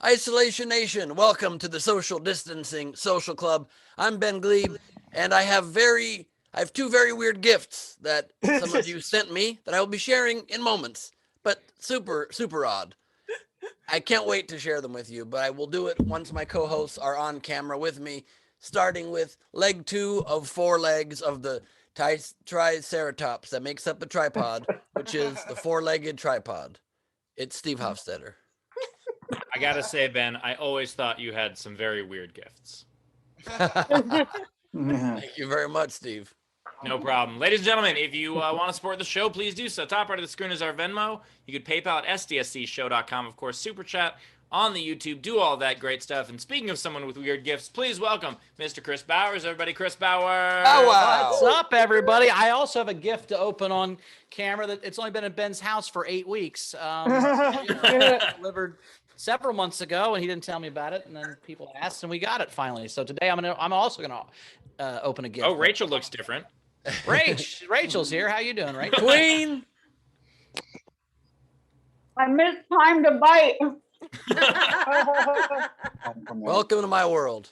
Isolation Nation, welcome to the Social Distancing Social Club. I'm Ben Glebe, and I have two very weird gifts that some of you sent me that I will be sharing in moments, but super, super odd. I can't wait to share them with you, but I will do it once my co-hosts are on camera with me, starting with leg 2 of 4 legs of the triceratops that makes up the tripod, which is the 4-legged tripod. It's Steve Hofstetter. I gotta say, Ben, I always thought you had some very weird gifts. Thank you very much, Steve. No problem. Ladies and gentlemen, if you want to support the show, please do so. Top right of the screen is our Venmo. You could PayPal at sdscshow.com. Of course, Super Chat on the YouTube. Do all that great stuff. And speaking of someone with weird gifts, please welcome Mr. Chris Bowers. Everybody, Chris Bowers. Oh, wow. What's up, everybody? I also have a gift to open on camera that it's only been at Ben's house for 8 weeks. Delivered several months ago, and he didn't tell me about it. And then people asked, and we got it finally. So today I'm also gonna open a gift. Oh, Rachel looks different. Rachel's here. How you doing, Rachel? Queen. I missed time to bite. Welcome to my world.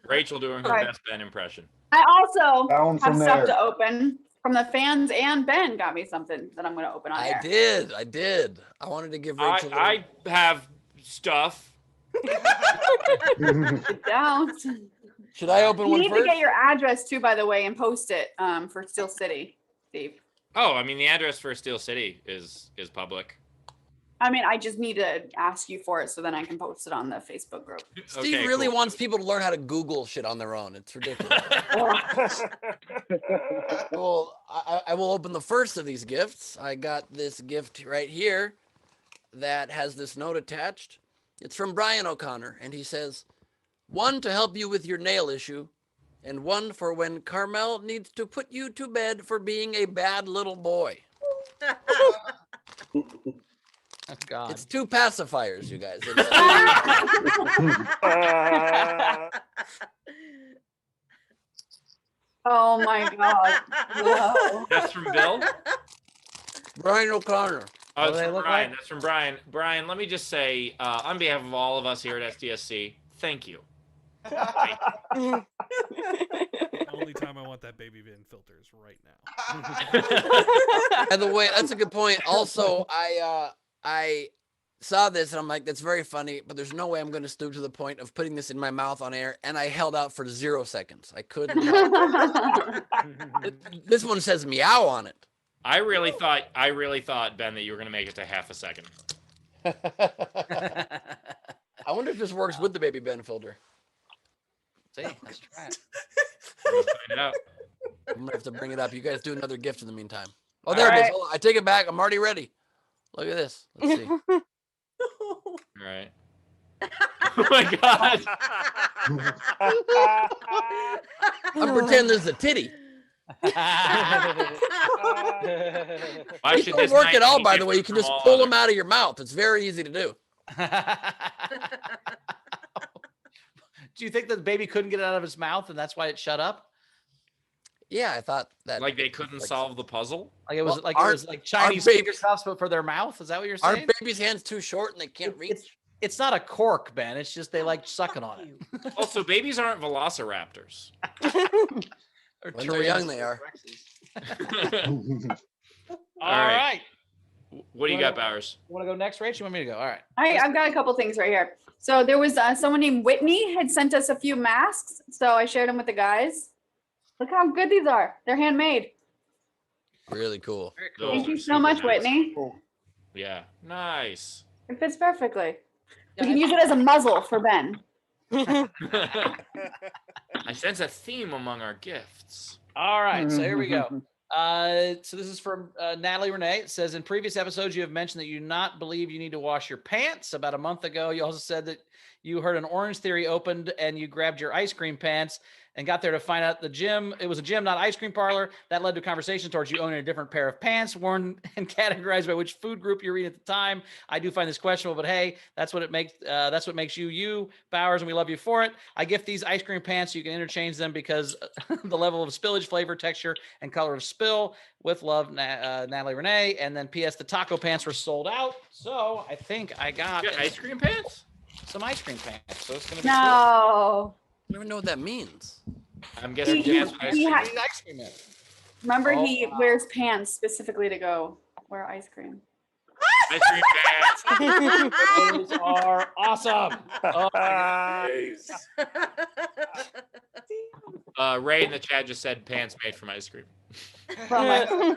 Rachel doing her best Ben impression. I also have stuff there. to open from the fans, and Ben got me something that I'm going to open on air. I did. I wanted to give Rachel. I have stuff. Sit down. Should I open You one need first? to get your address too, by the way, and post it for Steel City, Steve. Oh, I mean, the address for Steel City is public. I mean, I just need to ask you for it so then I can post it on the Facebook group. Steve Okay, really cool. wants people to learn how to Google shit on their own. It's ridiculous. Well, I will open the first of these gifts. I got this gift right here that has this note attached. It's from Brian O'Connor, and he says, 1 to help you with your nail issue, and 1 for when Carmel needs to put you to bed for being a bad little boy. Oh, God. It's 2 pacifiers, you guys. Oh my God. Whoa. That's from Bill? Brian O'Connor. Oh, What it's do they from look Brian. like? That's from Brian. Brian, let me just say, on behalf of all of us here at SDSC, thank you. The only time I want that baby Vin filter is right now. By the way, that's a good point. Also, I saw this and I'm like, that's very funny, but there's no way I'm going to stoop to the point of putting this in my mouth on air. And I held out for 0 seconds. I couldn't. This one says meow on it. I really thought, Ben, that you were going to make it to half a second. I wonder if this works with the baby Ben filter. See, let's try it. We'll find out. I'm gonna have to bring it up. You guys do another gift in the meantime. Oh, All there it is. right. Hold on. I take it back. I'm already ready. Look at this. Let's see. All right. Oh my God. I'm pretending there's a titty. Why It should don't this work night at all, be by the way. You different can just from all pull others? them out of your mouth. It's very easy to do. Do you think that the baby couldn't get it out of his mouth and that's why it shut up? Yeah, I thought that. Like they couldn't solve the puzzle? Like it was Well, like Chinese baby- finger cuffs, but for their mouth. Is that what you're saying? Aren't babies' hands too short and they can't reach? It's not a cork, Ben. It's just they like sucking on it. Also, babies aren't velociraptors. Or When they're young, they are. All right. What do you got, Bowers? Want to go next, Rach? You want me to go? All right. I've got a couple things right here. So there was someone named Whitney had sent us a few masks. So I shared them with the guys. Look how good these are. They're handmade. Really cool. Very Those Thank are you so super much, nice. Whitney. Yeah, nice. It fits perfectly. You can use it as a muzzle for Ben. I sense a theme among our gifts. All right, so here we go. So this is from Natalie Renee. It says, in previous episodes, you have mentioned that you do not believe you need to wash your pants. About a month ago, you also said that you heard an Orange Theory opened and you grabbed your ice cream pants and got there to find out it was a gym, not ice cream parlor. That led to a conversation towards you owning a different pair of pants, worn and categorized by which food group you're eating at the time. I do find this questionable, but hey, that's what makes you, Bowers, and we love you for it. I gift these ice cream pants so you can interchange them because the level of spillage, flavor, texture, and color of spill. With love, Natalie Renee. And then P.S. the taco pants were sold out. So I think I got ice cream pants? some ice cream pants. So it's going to be cool. No. I don't even know what that means. I'm guessing He- pants with ice he cream. ha- Ice cream in. Remember, Oh, he wow. wears pants specifically to go wear ice cream. Ice cream pants. Those are awesome. Oh, my Ray in the chat just said pants made from ice cream. From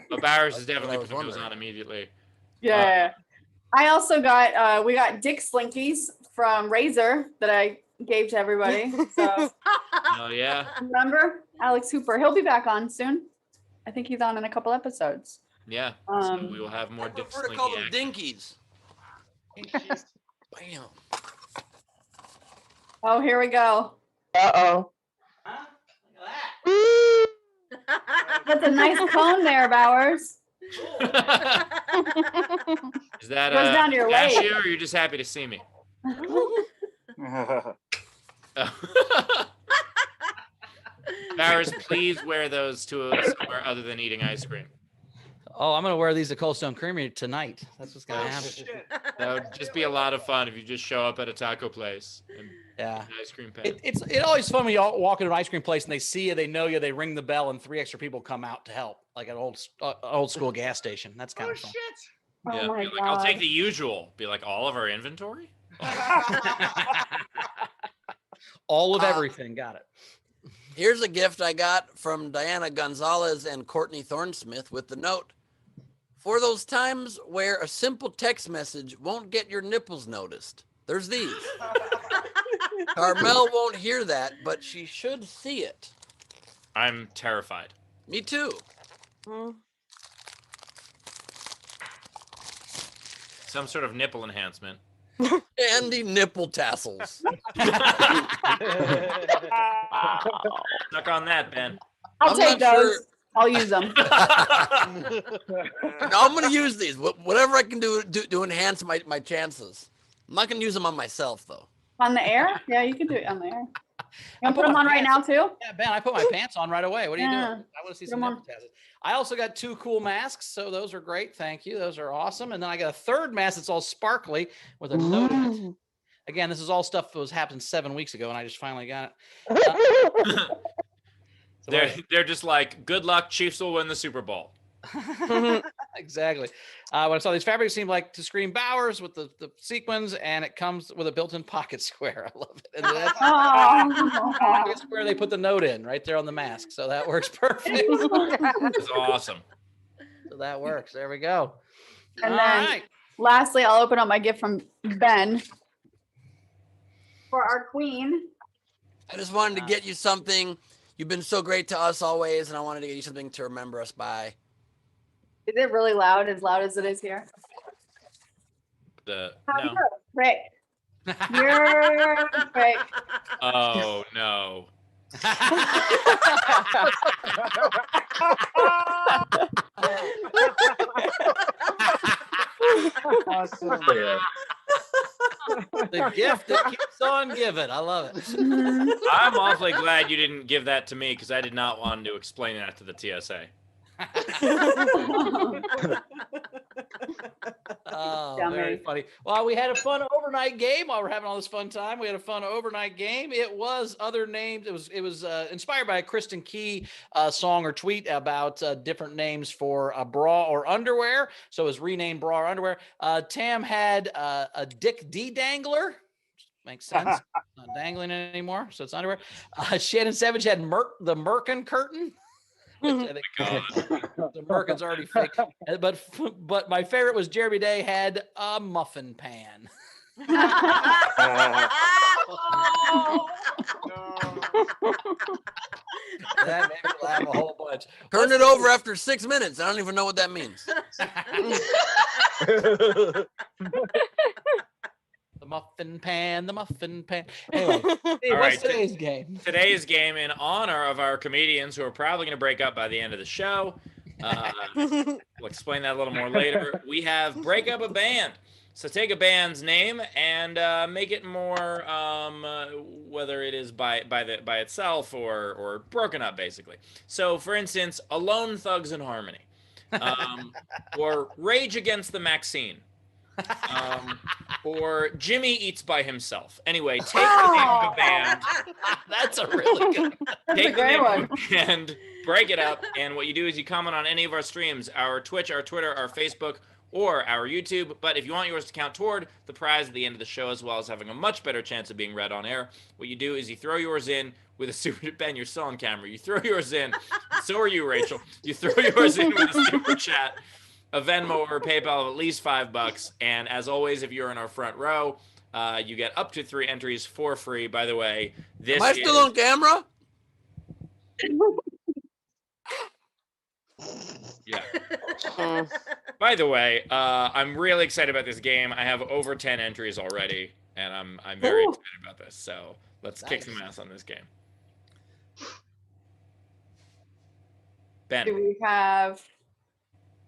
But Bowers is definitely I was putting those wondering. on immediately. yeah. I also got we got Dick Slinkies from Razor that I gave to everybody. So Oh yeah, remember Alex Hooper? He'll be back on soon. I think he's on in a couple episodes. yeah. So Um, we will have more I Dick prefer to call Slinky them action. dinkies. Bam. Oh, here we go. Uh-oh. Huh? Look at that. That's a nice cone there, Bowers. Is that Goes down to your leg. cashew, or are you just happy to see me? Bowers, please wear those to somewhere other than eating ice cream. Oh, I'm going to wear these at Cold Stone Creamery tonight. That's what's going to happen. That would just be a lot of fun if you just show up at a taco place and Yeah. an ice cream pan. It's always fun when you all walk into an ice cream place and they see you, they know you, they ring the bell, and 3 extra people come out to help, like an old school gas station. That's kind of fun. Oh Yeah, my be like, I'll take god. the usual. Be like, all of our inventory? All of everything. Got it. Here's a gift I got from Diana Gonzalez and Courtney Thornsmith with the note. For those times where a simple text message won't get your nipples noticed, there's these. Carmel won't hear that, but she should see it. I'm terrified. Me too. Some sort of nipple enhancement. Andy nipple tassels. Suck on that, Ben. I'll I'm take not those. sure- I'll use them. No, I'm gonna use these. Whatever I can do to enhance my chances. I'm not gonna use them on myself though. On the air? Yeah, you can do it on the air. You want to put put them my on right now pants- too? Yeah, Ben, I put my pants on right away. What are you Yeah. doing? I want to see Put some 'em nipple tassels. I also got 2 cool masks, so those are great. Thank you. Those are awesome. And then I got a 3rd mask that's all sparkly with a note in it. Again, this is all stuff that was happened 7 weeks ago, and I just finally got it. So They're just like, good luck, Chiefs will win the Super Bowl. exactly. When I saw these fabrics, it seemed like to scream Bowers with the sequins, and it comes with a built-in pocket square. I love it. And that's Oh. pocket square they put the note in right there on the mask, so that works perfect. It's awesome. So that works. There we go. And All then right. lastly, I'll open up my gift from Ben for our queen. I just wanted to get you something. You've been so great to us always, and I wanted to get you something to remember us by. Is it really loud as it is here? No. Rick. You're Rick. Oh no. Awesome. The gift that keeps on giving. I love it. I'm awfully glad you didn't give that to me because I did not want to explain that to the TSA. Oh, Dummy. very funny. Well, we had a fun overnight game while we're having all this fun time. We had a fun overnight game. It was other names. It was inspired by a Kristen Key song or tweet about different names for a bra or underwear. So it was renamed bra or underwear. Tam had a Dick D dangler. Makes sense. Not dangling anymore, so it's underwear. Shannon Savage had the Merkin curtain. Which I think the Merkin's already fake. But my favorite was Jeremy Day had a muffin pan. That made me laugh a whole bunch. Turn it over after 6 minutes. I don't even know what that means. The muffin pan, the muffin pan. Anyway, Steve, All what's right, today's game? Today's game, in honor of our comedians who are probably going to break up by the end of the show. We'll explain that a little more later. We have break up a band. So take a band's name and make it more, whether it is by itself or broken up, basically. So, for instance, Alone Thugs and Harmony, or Rage Against the Maxine, or Jimmy Eats by Himself. Anyway, take the name of a band. That's a really good. Take the name of a band, break it up, and what you do is you comment on any of our streams, our Twitch, our Twitter, our Facebook, or our YouTube. But if you want yours to count toward the prize at the end of the show, as well as having a much better chance of being read on air, what you do is you throw yours in with a super. Ben, you're still on camera. You throw yours in. So are you, Rachel. You throw yours in with a super chat, a Venmo or a PayPal of at least $5. And as always, if you're in our front row, you get up to 3 entries for free. By the way, this Am I still on camera? Yeah. By the way, I'm really excited about this game. I have over 10 entries already, and I'm very excited about this. So let's kick some ass on this game. Ben. Do we have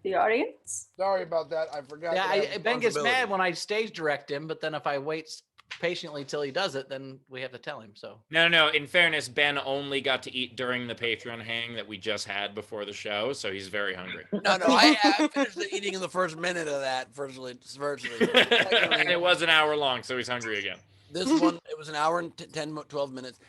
the audience? Sorry about that. I forgot. Yeah, Ben gets mad when I stage direct him, but then if I wait patiently till he does it, then we have to tell him. So No. In fairness, Ben only got to eat during the Patreon hang that we just had before the show, so he's very hungry. No, I finished eating in the first minute of that virtually. And it was an hour long, so he's hungry again. This one, it was an hour and 10, 12 minutes,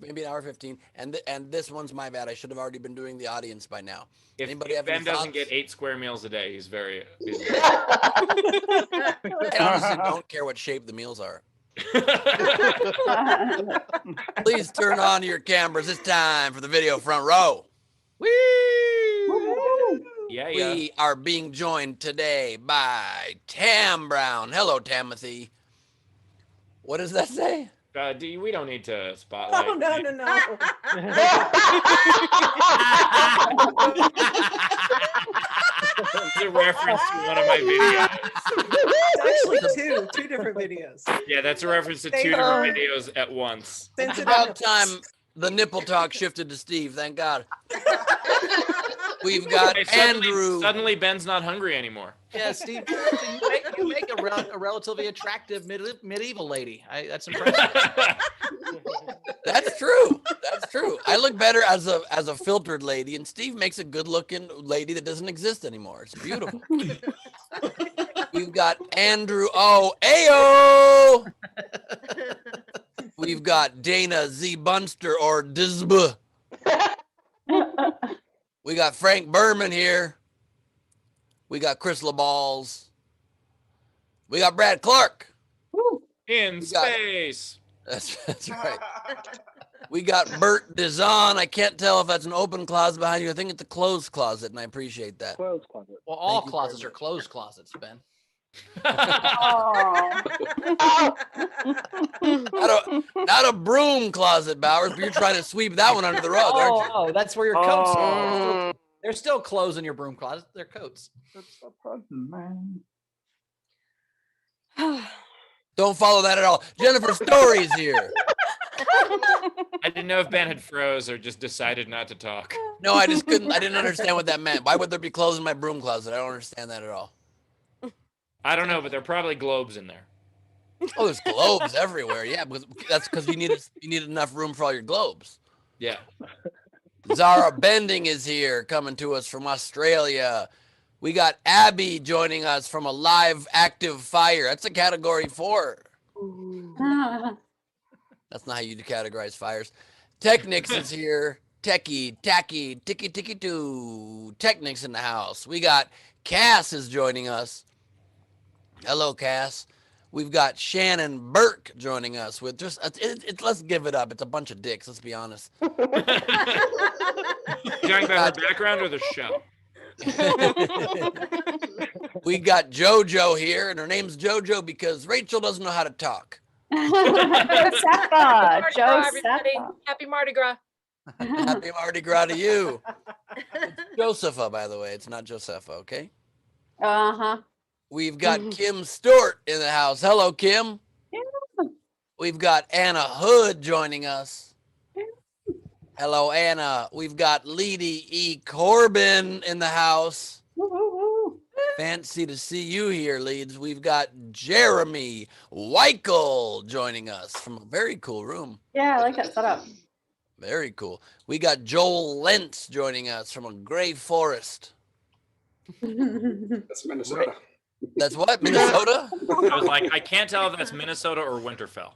maybe an hour 15. And this one's my bad. I should have already been doing the audience by now. If have Ben any doesn't thoughts? get 8 square meals a day, he's very. I honestly don't care what shape the meals are. Please turn on your cameras. It's time for the video front row. Yeah. We are being joined today by Tam Brown. Hello, Timothy. What does that say? We don't need to spotlight. Oh, no. It's a reference to one of my videos. It's actually two different videos. Yeah, that's a reference to 2 different videos at once. It's about time the nipple talk shifted to Steve. Thank God. We've got Hey, Andrew. Suddenly, Ben's not hungry anymore. yeah, Steve, you make a relatively attractive medieval lady. That's impressive. That's true. That's true. I look better as a filtered lady, and Steve makes a good-looking lady that doesn't exist anymore. It's beautiful. We've got Andrew Ayo. We've got Dana Z Bunster or Dizba. We got Frank Berman here. We got Chris LaBalls. We got Brad Clark. In got- space. That's right. We got Bert Dizon. I can't tell if that's an open closet behind you. I think it's a closed closet, and I appreciate that. Clothes closet. Well, all Thank you closets very are closed closets, Ben. Oh. Not a broom closet, Bowers, but you're trying to sweep that one under the rug, aren't you? Oh, that's where your coats are. They're still clothes in your broom closet. They're coats. That's the problem, man. Don't follow that at all. Jennifer Story's here. I didn't know if Ben had froze or just decided not to talk. No, I just couldn't. I didn't understand what that meant. Why would there be clothes in my broom closet? I don't understand that at all. I don't know, but there are probably globes in there. Oh, there's globes everywhere. Yeah, because that's because you need enough room for all your globes. Yeah. Zara Bending is here, coming to us from Australia. We got Abby joining us from a live active fire. That's a category 4. That's not how you categorize fires. Technics is here. Techie, tacky, ticky, ticky, too. Technics in the house. We got Cass is joining us. Hello, Cass. We've got Shannon Burke joining us with just, let's give it up. It's a bunch of dicks, let's be honest. You talking about her background or the show? We got JoJo here, and her name's JoJo because Rachel doesn't know how to talk. Josefa. everybody. Josefa. Happy Mardi Gras. Happy Mardi Gras to you. It's Josepha, by the way. It's not Josefa, okay? Uh-huh. We've got Kim Stewart in the house. Hello, Kim. We've got Anna Hood joining us. Hello, Anna. We've got Leedy E. Corbin in the house. Woo, woo, woo. Fancy to see you here, Leeds. We've got Jeremy Weichel joining us from a very cool room. Yeah, I like that setup. Very cool. We got Joel Lentz joining us from a gray forest. That's Minnesota. That's what? Minnesota? I was like, I can't tell if that's Minnesota or Winterfell.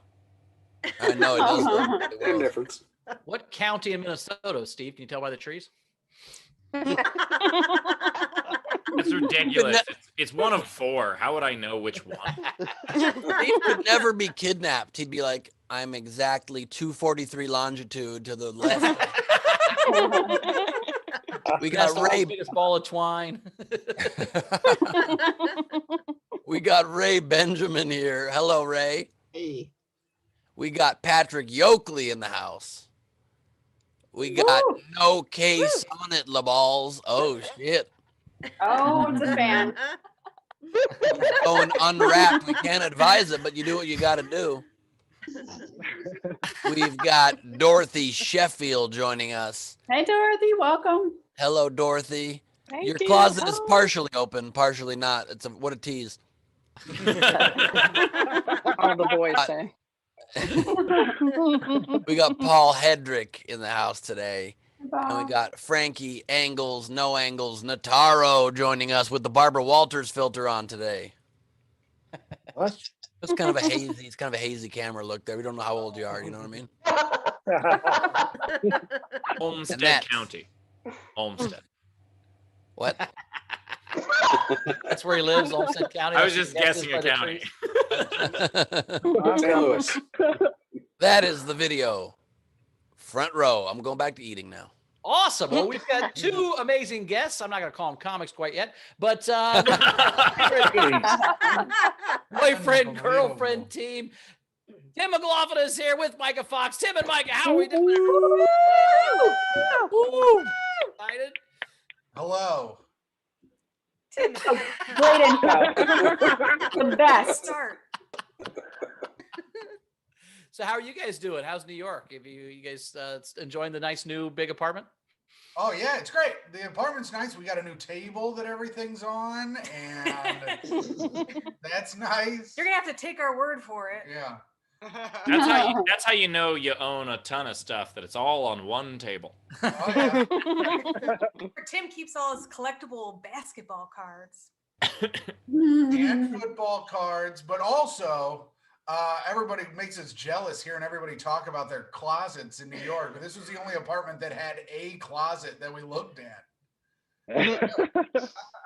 I know it does look really Same well. difference. What county in Minnesota, Steve? Can you tell by the trees? It's ridiculous. It's one of 4. How would I know which one? Steve could never be kidnapped. He'd be like, I'm exactly 243 longitude to the left. We That's got the Ray. biggest ball of twine. We got Ray Benjamin here. Hello, Ray. Hey. We got Patrick Yoakley in the house. We got Woo! No Case on it, LaBalls. Oh shit. Oh, it's a fan. Going unwrapped. We can't advise it, but you do what you got to do. We've got Dorothy Sheffield joining us. Hey, Dorothy, welcome. Hello, Dorothy. Thank Your you. closet is Oh. partially open, partially not. What a tease. All the boys say. We got Paul Hedrick in the house today. And Bye. we got Frankie Angles, No Angles, Nataro joining us with the Barbara Walters filter on today. What? It's kind of a hazy, it's kind of a hazy camera look there. We don't know how old you are, you know what I mean? Olmsted that's- County. Olmsted. What? That's where he lives, Olmsted County. I was That's just guessing by a the county. trees. St. Louis. That is the video. Front row. I'm going back to eating now. Awesome. Well, we've got 2 amazing guests. I'm not going to call them comics quite yet, but boyfriend, girlfriend team. Tim McLaughlin is here with Myka Fox. Tim and Myka, how are we doing? Woo! Excited? Hello. Great intro. The best. Start. So how are you guys doing? How's New York? Have you guys enjoying the nice new big apartment? Oh yeah, it's great. The apartment's nice. We got a new table that everything's on, and that's nice. You're gonna have to take our word for it. Yeah. That's how you know you own a ton of stuff, that it's all on one table. Oh yeah. Tim keeps all his collectible basketball cards. And football cards, but also everybody makes us jealous hearing everybody talk about their closets in New York. But this was the only apartment that had a closet that we looked at.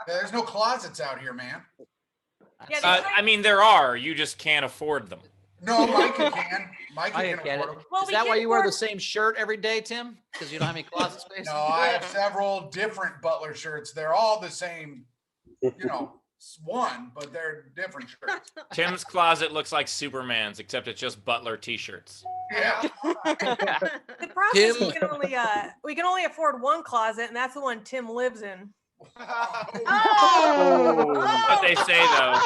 There's no closets out here, man. Yeah, they I mean, there are. You just can't afford them. No, Myka can. Myka I can get it. afford them. Well, Is we that why can you wear the afford- same shirt every day, Tim? Because you don't have any closet space? No, I have several different Butler shirts. They're all the same, one, but they're different shirts. Tim's closet looks like Superman's, except it's just Butler t-shirts. Yeah. The problem is we can only afford one closet, and that's the one Tim lives in. But they say though,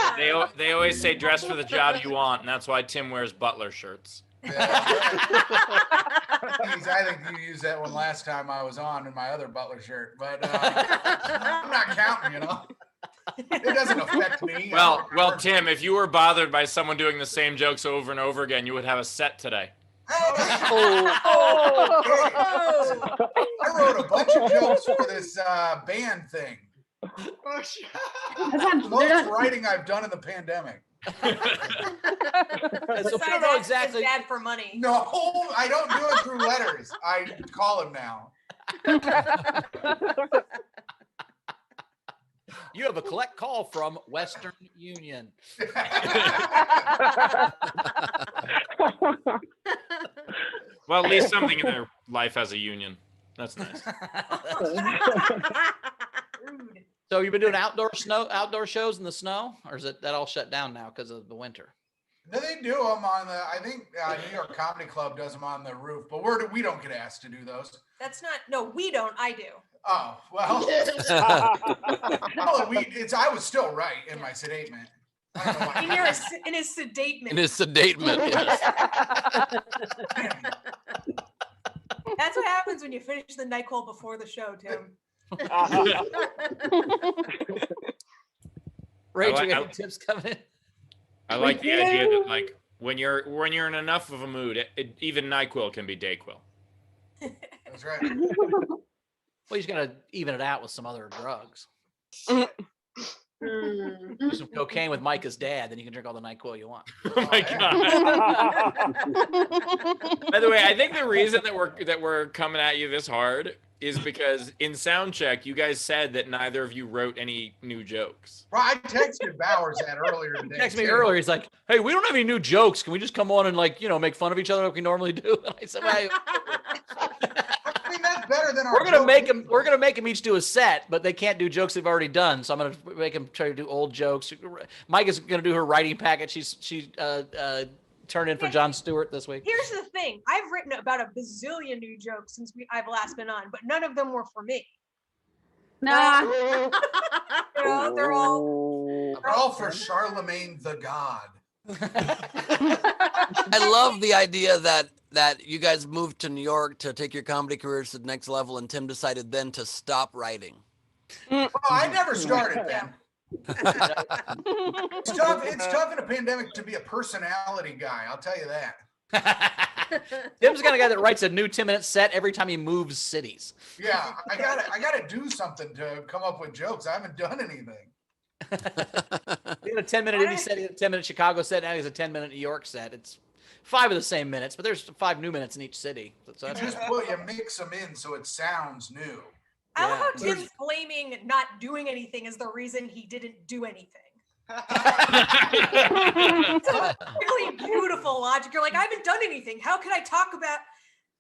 they always say dress for the job you want, and that's why Tim wears Butler shirts. Yeah. Jeez, I think you used that one last time I was on in my other Butler shirt, but I'm not counting, It doesn't affect me. Well, Tim, if you were bothered by someone doing the same jokes over and over again, you would have a set today. I wrote a bunch of jokes for this band thing. That's The most writing I've done in the pandemic. So we Besides don't know asking exactly. his dad for money. No, I don't do it through letters. I call him now. You have a collect call from Western Union. Well, at least something in their life has a union. That's nice. Rude. So you've been doing outdoor shows in the snow, or is it that all shut down now because of the winter? No, they do them on the. I think New York Comedy Club does them on the roof, but we don't get asked to do those. That's not. No, we don't. I do. Oh well. I was still right in my statement. I don't know why. In his sedatement. In his sedatement. Yes. That's what happens when you finish the NyQuil before the show, Tim. Rachel, I- any tips coming? I like the idea that like when you're in enough of a mood, even NyQuil can be DayQuil. That's right. Well, you just gotta even it out with some other drugs. Do some cocaine with Myka's dad, then you can drink all the NyQuil you want. Oh my god! By the way, I think the reason that we're coming at you this hard is because in sound check, you guys said that neither of you wrote any new jokes. Well, I texted Bowers that earlier He today. texted me too. earlier. He's like, "Hey, we don't have any new jokes. Can we just come on and make fun of each other like we normally do?" And I said, "Well, I mean, that's better than our. we're gonna joke. make them. We're gonna make them each do a set, but they can't do jokes they've already done. So I'm gonna make them try to do old jokes. Mike is gonna do her writing packet. She turned in for Jon Stewart this week. Here's the thing. I've written about a bazillion new jokes since I've last been on, but none of them were for me. Nah. They're all for Charlemagne the God. I love the idea that you guys moved to New York to take your comedy careers to the next level, and Tim decided then to stop writing. Well, I never started then. It's tough in a pandemic to be a personality guy. I'll tell you that. Tim's the kind of guy that writes a new 10-minute set every time he moves cities. Yeah, I gotta do something to come up with jokes. I haven't done anything. He had a 10-minute indie set, he had a 10-minute Chicago set, now he has a 10-minute New York set. It's 5 of the same minutes, but there's 5 new minutes in each city. So that's You mix them in so it sounds new. I love how Tim's blaming not doing anything as the reason he didn't do anything. It's a really beautiful logic. You're like, I haven't done anything. How can I talk about?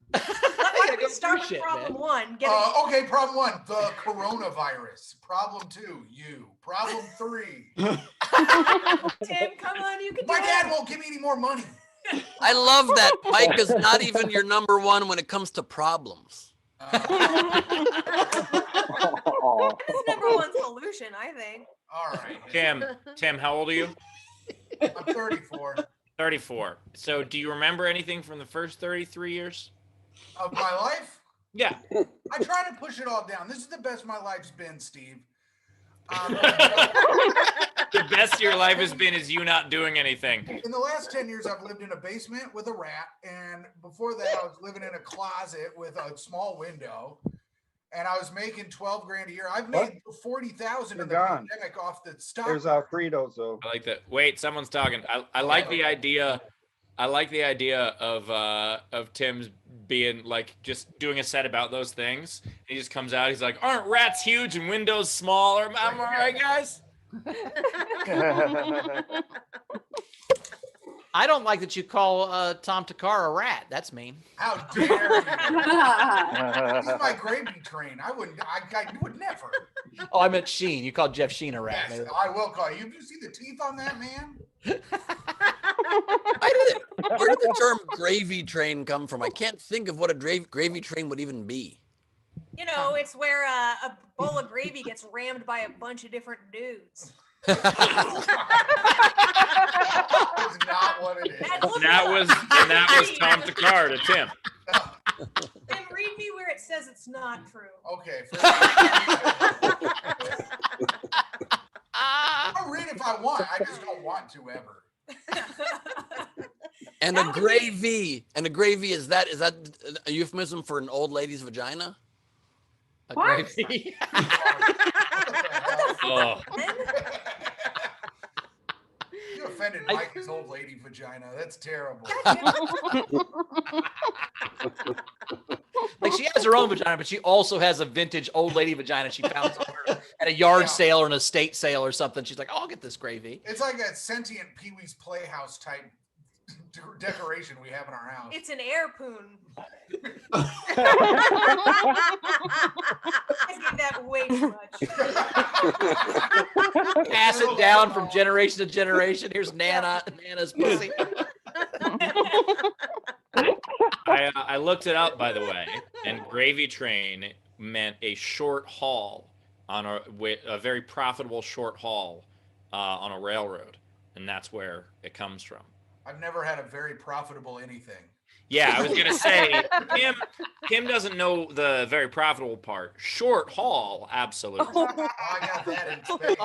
Why don't we start with problem one? Okay, problem 1, the coronavirus. Problem 2, you. Problem 3. Tim, come on, you can do My it. dad won't give me any more money. I love that Mike is not even your number one when it comes to problems. That's number one solution, I think. All right. Tim, how old are you? I'm 34. 34. So do you remember anything from the first 33 years? Of my life? Yeah. I try to push it all down. This is the best my life's been, Steve. The best of your life has been is you not doing anything. In the last 10 years, I've lived in a basement with a rat. And before that, I was living in a closet with a small window. And I was making 12 grand a year. I've made 40,000 in the pandemic off the stock. There's Alfredo, so. I like that. Wait, someone's talking. I like the idea. I like the idea of Tim's being like just doing a set about those things. He just comes out. He's like, "Aren't rats huge and windows small? Am I right, guys?" I don't like that you call Tom Takar a rat. That's mean. How dare you? He's my gravy train. I would never. Oh, I meant Sheen. You called Jeff Sheen a rat. Yes, Maybe. I will call you. You see the teeth on that man? Where did the term gravy train come from? I can't think of what a gravy train would even be. You know, it's where a bowl of gravy gets rammed by a bunch of different dudes. That's not what it is. That was Tom Takar to Tim. Then read me where it says it's not true. Okay. I'll read if I want. I just don't want to ever. And a gravy. Is that a euphemism for an old lady's vagina? A gravy. Oh. You offended Mike's old lady vagina. That's terrible. Like she has her own vagina, but she also has a vintage old lady vagina she found somewhere at a yard sale or an estate sale or something. She's like, "Oh, I'll get this gravy." It's like a sentient Pee-wee's Playhouse type decoration we have in our house. It's an air poon. I give that way too much. Pass it down from generation to generation. Here's Nana's pussy. I looked it up, by the way, and gravy train meant a short haul on a very profitable short haul on a railroad. and that's where it comes from. I've never had a very profitable anything. Yeah, I was gonna say Kim doesn't know the very profitable part. Short haul, absolutely. Oh, I got that in space.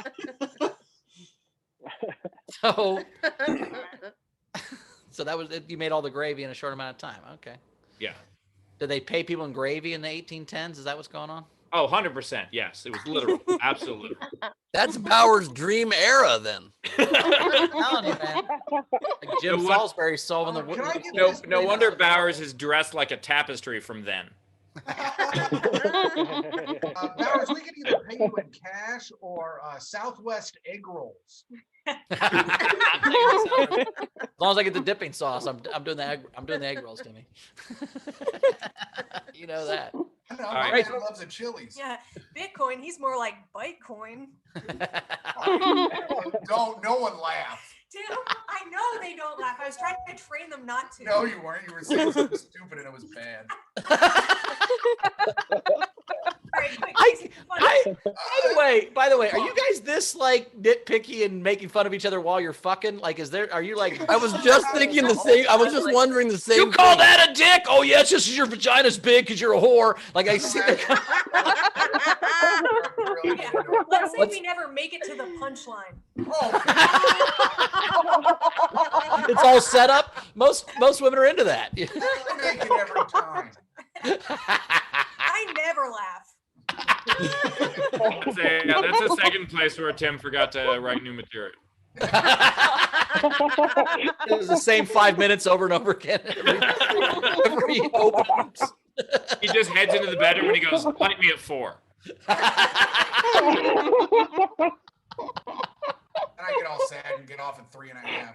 So that was it. You made all the gravy in a short amount of time. Okay. Yeah. Did they pay people in gravy in the 1810s? Is that what's going on? Oh, 100%. Yes, it was literal. Absolutely. That's Bauer's dream era then. I'm telling you, man. Like Jim Salisbury solving the. Can I get No, this no please? wonder Bowers is dressed like a tapestry from then. Bowers, we can either pay you in cash or Southwest egg rolls. As long as I get the dipping sauce, I'm doing the egg rolls, Timmy. You know that. I know, All my right. man loves a Chili's. Yeah, Bitcoin. He's more like Bytecoin. No one laugh. Tim, I know they don't laugh. I was trying to train them not to. No, you weren't. You were saying something stupid and it was bad. All right, quick, Casey, funny. By the way, are you guys this like nitpicky and making fun of each other while you're fucking? Like, are you like? I was just thinking the same. I was just wondering the same. You call thing. that a dick? Oh yeah, it's just 'cause your vagina's big because you're a whore. Like I see. Yeah, let's say we never make it to the punchline. It's all set up. Most women are into that. Make it every time. I never laugh. That's a second place where Tim forgot to write new material. It was the same 5 minutes over and over again. Every open. He just heads into the bedroom and he goes, "Light me at 4." And I get all sad and get off at 3.5.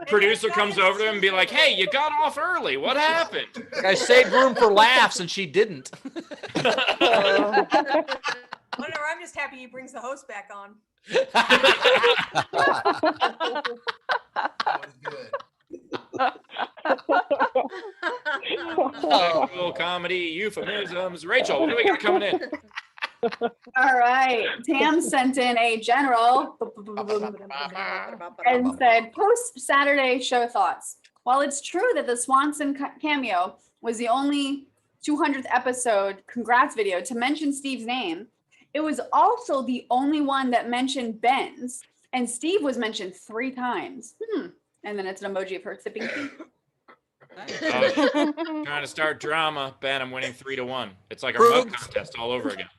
Producer comes over to him and be like, "Hey, you got off early. What happened?" I saved room for laughs, and she didn't. Whatever. I'm just happy he brings the host back on. That was good. Sexual comedy, euphemisms. Rachel, what do we got coming in? All right. Tam sent in a general and said, post Saturday show thoughts. While it's true that the Swanson cameo was the only 200th episode congrats video to mention Steve's name, it was also the only one that mentioned Ben's, and Steve was mentioned 3 times. And then it's an emoji of her sipping tea. Trying to start drama. Ben, I'm winning 3-1. It's like a mug contest all over again.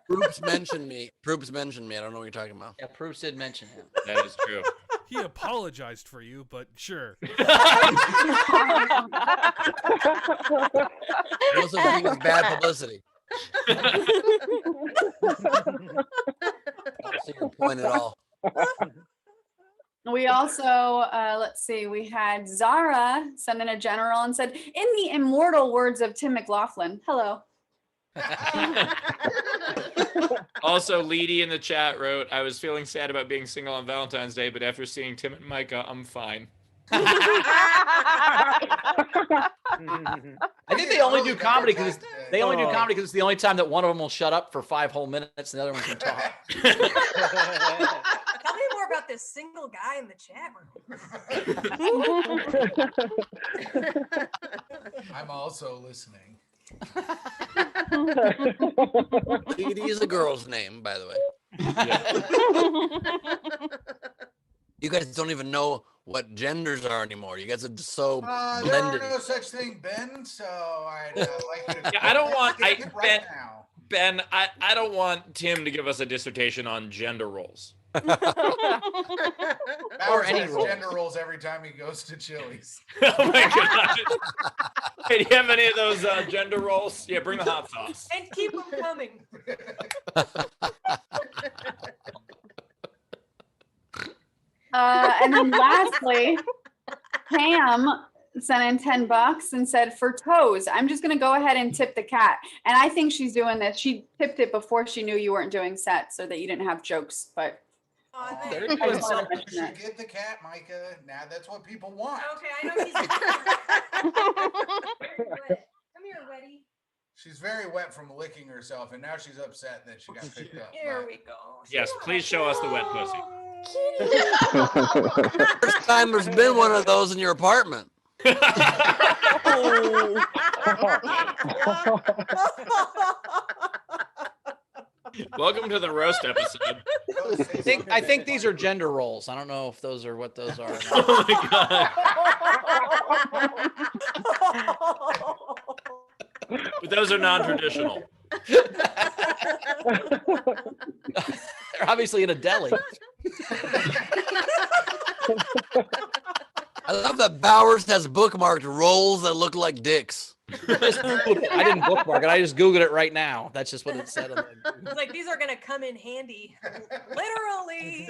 Proops mentioned me. Proops mentioned me. I don't know what you're talking about. Yeah, Proops did mention him. That is true. He apologized for you, but sure. No such thing as bad publicity. I don't see your point at all. We also, let's see, we had Zara send in a general and said, in the immortal words of Tim McLaughlin, hello. Also, Leedy in the chat wrote, "I was feeling sad about being single on Valentine's Day, but after seeing Tim and Myka, I'm fine." I think they only do comedy because it's the only time that one of them will shut up for 5 whole minutes and the other one can talk. Tell me more about this single guy in the chat room. I'm also listening. Edie is a girl's name, by the way. You guys don't even know what genders are anymore. You guys are just so There are blended. no such thing, Ben. So I'd like you to. Yeah, I don't want right now. Ben, I don't want Tim to give us a dissertation on gender roles. Or any any roles. gender roles every time he goes to Chili's. Oh my gosh. Hey, do you have any of those gender roles? Yeah, bring the hot sauce. And keep them coming. And then lastly, Pam sent in $10 and said, for toes, I'm just going to go ahead and tip the cat. And I think she's doing this. She tipped it before she knew you weren't doing sets so that you didn't have jokes. But Oh, They're thank you. I doing just wanted something. to mention that. Get the cat, Myka. Now that's what people want. Okay, I know he's. Come here, Weddy. She's very wet from licking herself, and now she's upset that she got picked up. Here we go. Yes, please show us the wet pussy. First time there's been one of those in your apartment. Welcome to the roast episode. I think these are gender roles. I don't know if those are what those are. Oh my god. But those are non-traditional. They're obviously in a deli. I love that Bowers has bookmarked rolls that look like dicks. I didn't bookmark it. I just Googled it right now. That's just what it said. It's like these are gonna come in handy, literally.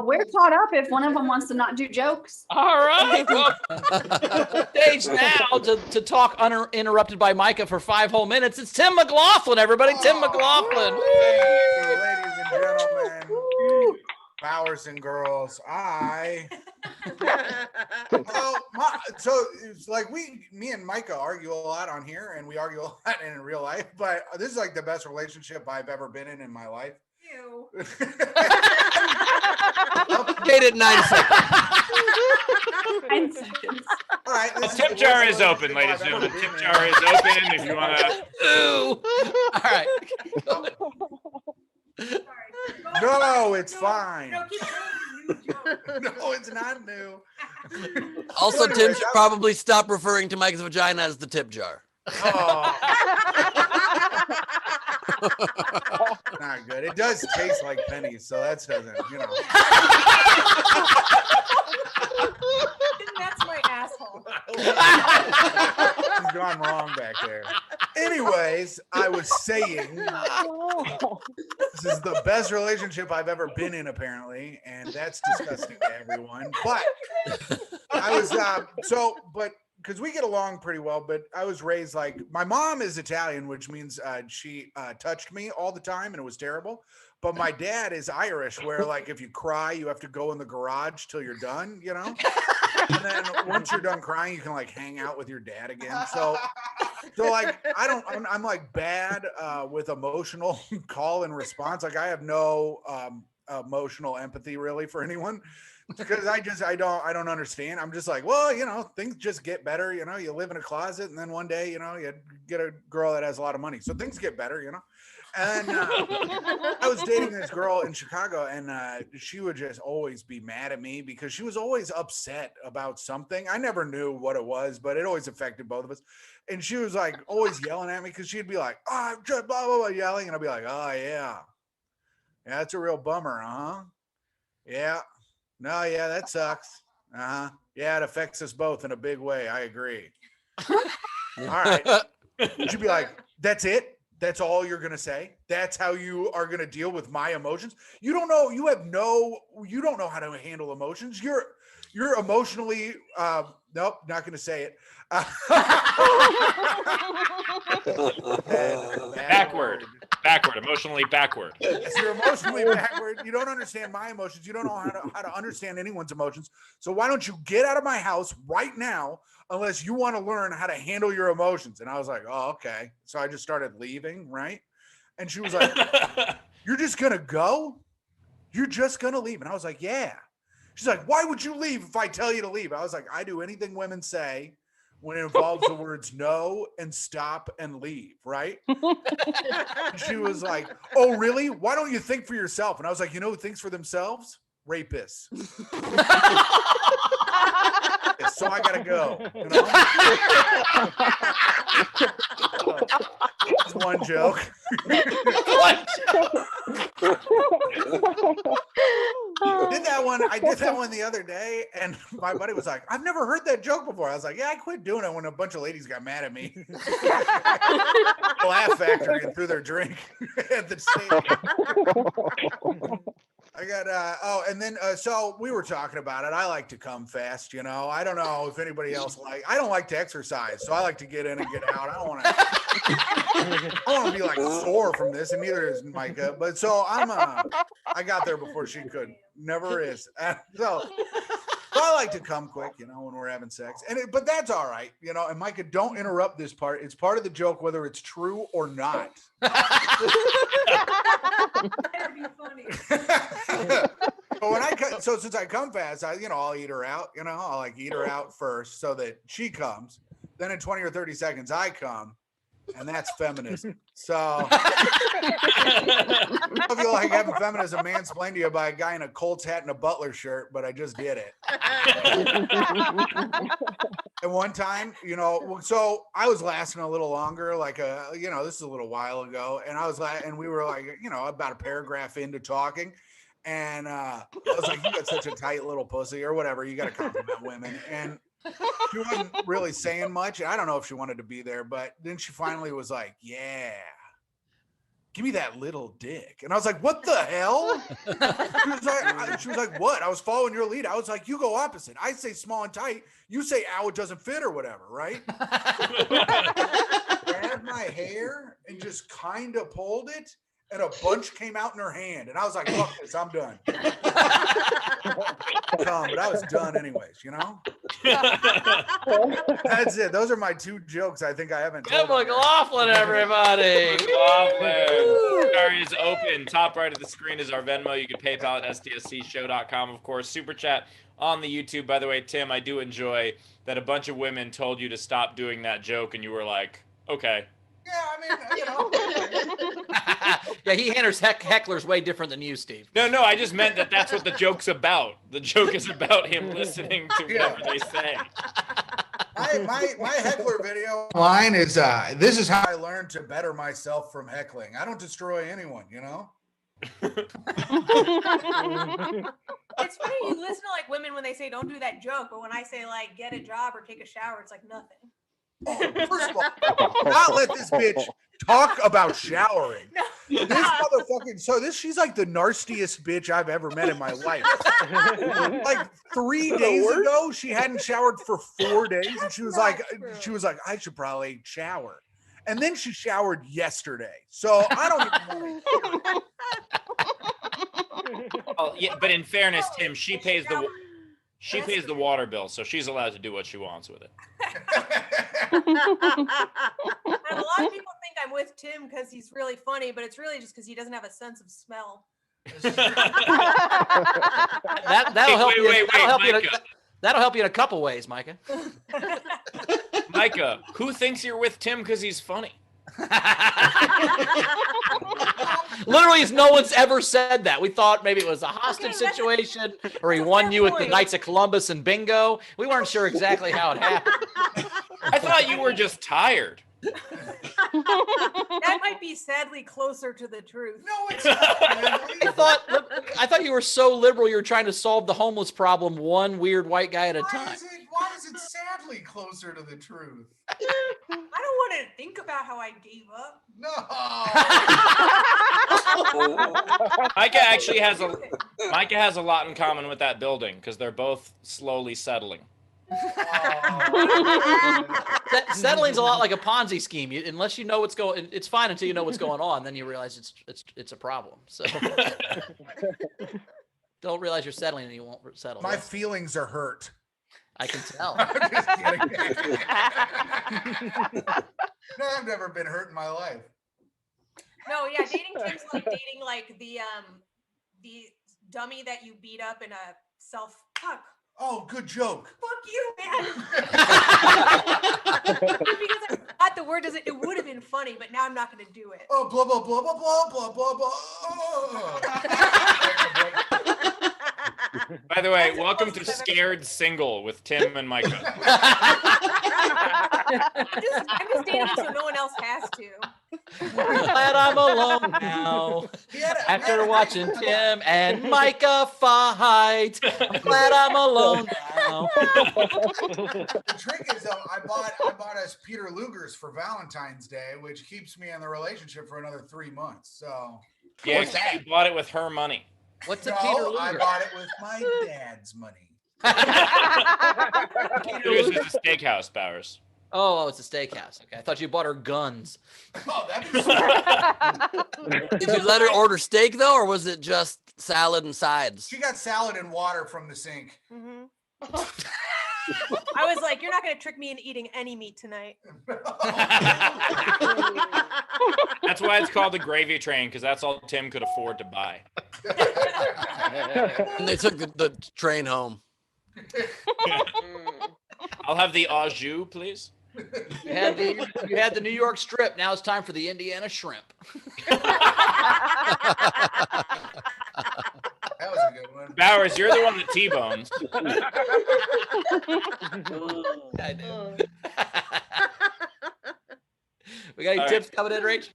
We're caught up if one of them wants to not do jokes. All right. Well, stage now to talk uninterrupted by Myka for 5 whole minutes. It's Tim McLaughlin, everybody. Tim McLaughlin. Ladies and gentlemen, Bowers and girls, so it's like me and Myka argue a lot on here, and we argue a lot in real life, but this is like the best relationship I've ever been in my life. Ew. Updated 9 seconds. 9 seconds. All right, The tip jar is open, ladies and gentlemen. The tip jar is open if you want to. All right. No, it's fine. No, keep going. New joke. No, it's not new. Also, Tim should probably stop referring to Mike's vagina as the tip jar. Oh. Not good. It does taste like pennies, so that doesn't, That's my asshole. She's gone wrong back there. Anyways, I was saying this is the best relationship I've ever been in, apparently, and that's disgusting to everyone. But I was but because we get along pretty well, but I was raised like my mom is Italian, which means she touched me all the time, and it was terrible. But my dad is Irish, where like if you cry, you have to go in the garage till you're done, And then once you're done crying, you can like hang out with your dad again. So like I'm like bad with emotional call and response. Like I have no emotional empathy really for anyone. Because I don't understand. I'm just like, well, things just get better. You live in a closet, and then one day, you get a girl that has a lot of money, so things get better. And I was dating this girl in Chicago, and she would just always be mad at me because she was always upset about something. I never knew what it was, but it always affected both of us. And she was like always yelling at me because she'd be like, "Oh, I'm just blah blah blah," yelling, and I'd be like, "Oh yeah, that's a real bummer, huh? Yeah." No, yeah, that sucks. Yeah, it affects us both in a big way. I agree. All right. You'd be like, that's it? That's all you're going to say? That's how you are going to deal with my emotions? You don't know. You don't know how to handle emotions. You're emotionally, nope, not going to say it. Backward, emotionally backward. Yes, you're emotionally backward. You don't understand my emotions. You don't know how to understand anyone's emotions. So why don't you get out of my house right now unless you want to learn how to handle your emotions? And I was like, oh, okay. So I just started leaving, right? And she was like, you're just going to go? You're just going to leave? And I was like, yeah. She's like, why would you leave if I tell you to leave? I was like, I do anything women say when it involves the words no and stop and leave, right? She was like, oh, really? Why don't you think for yourself? And I was like, who thinks for themselves? Rapists. So I gotta go. That's one joke. I did that one the other day, and my buddy was like, I've never heard that joke before. I was like, yeah, I quit doing it when a bunch of ladies got mad at me. Laugh Factory and threw their drink at the stadium. I got and then so we were talking about it. I like to come fast, I don't know if anybody else I don't like to exercise, so I like to get in and get out. I don't want to be like sore from this, and neither is Myka. But so I got there before she could. Never is. So So I like to come quick, when we're having sex, but that's all right, And Micah, don't interrupt this part. It's part of the joke, whether it's true or not. That'd be funny. But since I come fast, I'll eat her out. I'll eat her out first so that she comes. Then in 20 or 30 seconds, I come. And that's feminism. So I don't feel like having feminism mansplained to you by a guy in a Colts hat and a Butler shirt, but I just did it. And one time, so I was lasting a little longer, this is a little while ago, and we were about a paragraph into talking, and I was like, "You got such a tight little pussy," or whatever. You got to compliment women, and she wasn't really saying much. I don't know if she wanted to be there, but then she finally was like, "Yeah, give me that little dick." And I was like, "What the hell?" She was like, "What?" I was following your lead. I was like, "You go opposite. I say small and tight. You say, ow, it doesn't fit or whatever, right?" Grabbed my hair and just kind of pulled it, and a bunch came out in her hand. And I was like, "Fuck this, I'm done." But I was done anyways, That's it. Those are my two jokes I think I haven't told. McLaughlin, everybody. McLaughlin. Sorry is open. Top right of the screen is our Venmo. You can PayPal at sdscshow.com, of course. Super chat on the YouTube. By the way, Tim, I do enjoy that a bunch of women told you to stop doing that joke, and you were like, okay. Yeah, I mean, Yeah, he handles hecklers way different than you, Steve. No, I just meant that's what the joke's about. The joke is about him listening to whatever they say. My heckler video line is, this is how I learned to better myself from heckling. I don't destroy anyone, It's funny you listen to women when they say don't do that joke, but when I say get a job or take a shower, it's like nothing. Oh, first of all, not let this bitch talk about showering. No. This motherfucking she's like the nastiest bitch I've ever met in my life. 3 days ago, she hadn't showered for 4 days, and she was like, I should probably shower. And then she showered yesterday. So I don't even know. Well, yeah, but in fairness, Tim, she pays the water bill, so she's allowed to do what she wants with it. And a lot of people think I'm with Tim because he's really funny, but it's really just because he doesn't have a sense of smell. That'll help you in a couple ways, Myka. Myka, who thinks you're with Tim because he's funny? Literally, no one's ever said that. We thought maybe it was a hostage situation, or he won you at the Knights of Columbus and bingo. We weren't sure exactly how it happened. I thought you were just tired. That might be sadly closer to the truth. No, it's not. I thought you were so liberal. You were trying to solve the homeless problem one weird white guy at a time. Why is it sadly closer to the truth? I don't want to think about how I gave up. No. Myka actually has a lot in common with that building because they're both slowly settling. Settling's a lot like a Ponzi scheme. Unless you know what's going, it's fine until you know what's going on. Then you realize it's a problem. So don't realize you're settling and you won't settle. My feelings are hurt. I can tell. I'm just kidding. No, I've never been hurt in my life. No, yeah, dating Tim's like dating the dummy that you beat up in a self-fuck. Oh, good joke. Fuck you, man. Because I thought the word doesn't, it would have been funny, but now I'm not going to do it. Oh, blah, blah, blah, blah, blah, blah, blah, blah. By the way, welcome to Scared Single with Tim and Myka. I'm just dating so no one else has to. I'm glad I'm alone now. After watching Tim and Myka fight, I'm glad I'm alone now. The trick is, though, I bought us Peter Luger's for Valentine's Day, which keeps me in the relationship for another 3 months. So Yeah, you bought it with her money. What's a Peter Luger? I bought it with my dad's money. Peter's is a steakhouse, Bowers. Oh, it's a steakhouse. Okay, I thought you bought her guns. Oh, that'd be sweet. Did you let her order steak though, or was it just salad and sides? She got salad and water from the sink. Mm-hmm. I was like, you're not going to trick me into eating any meat tonight. That's why it's called the gravy train, because that's all Tim could afford to buy. And they took the train home. I'll have the au jus, please. You had the New York strip. Now it's time for the Indiana shrimp. That was a good one. Bowers, you're the one that T-bones. I do. We got any All tips coming in, Rach?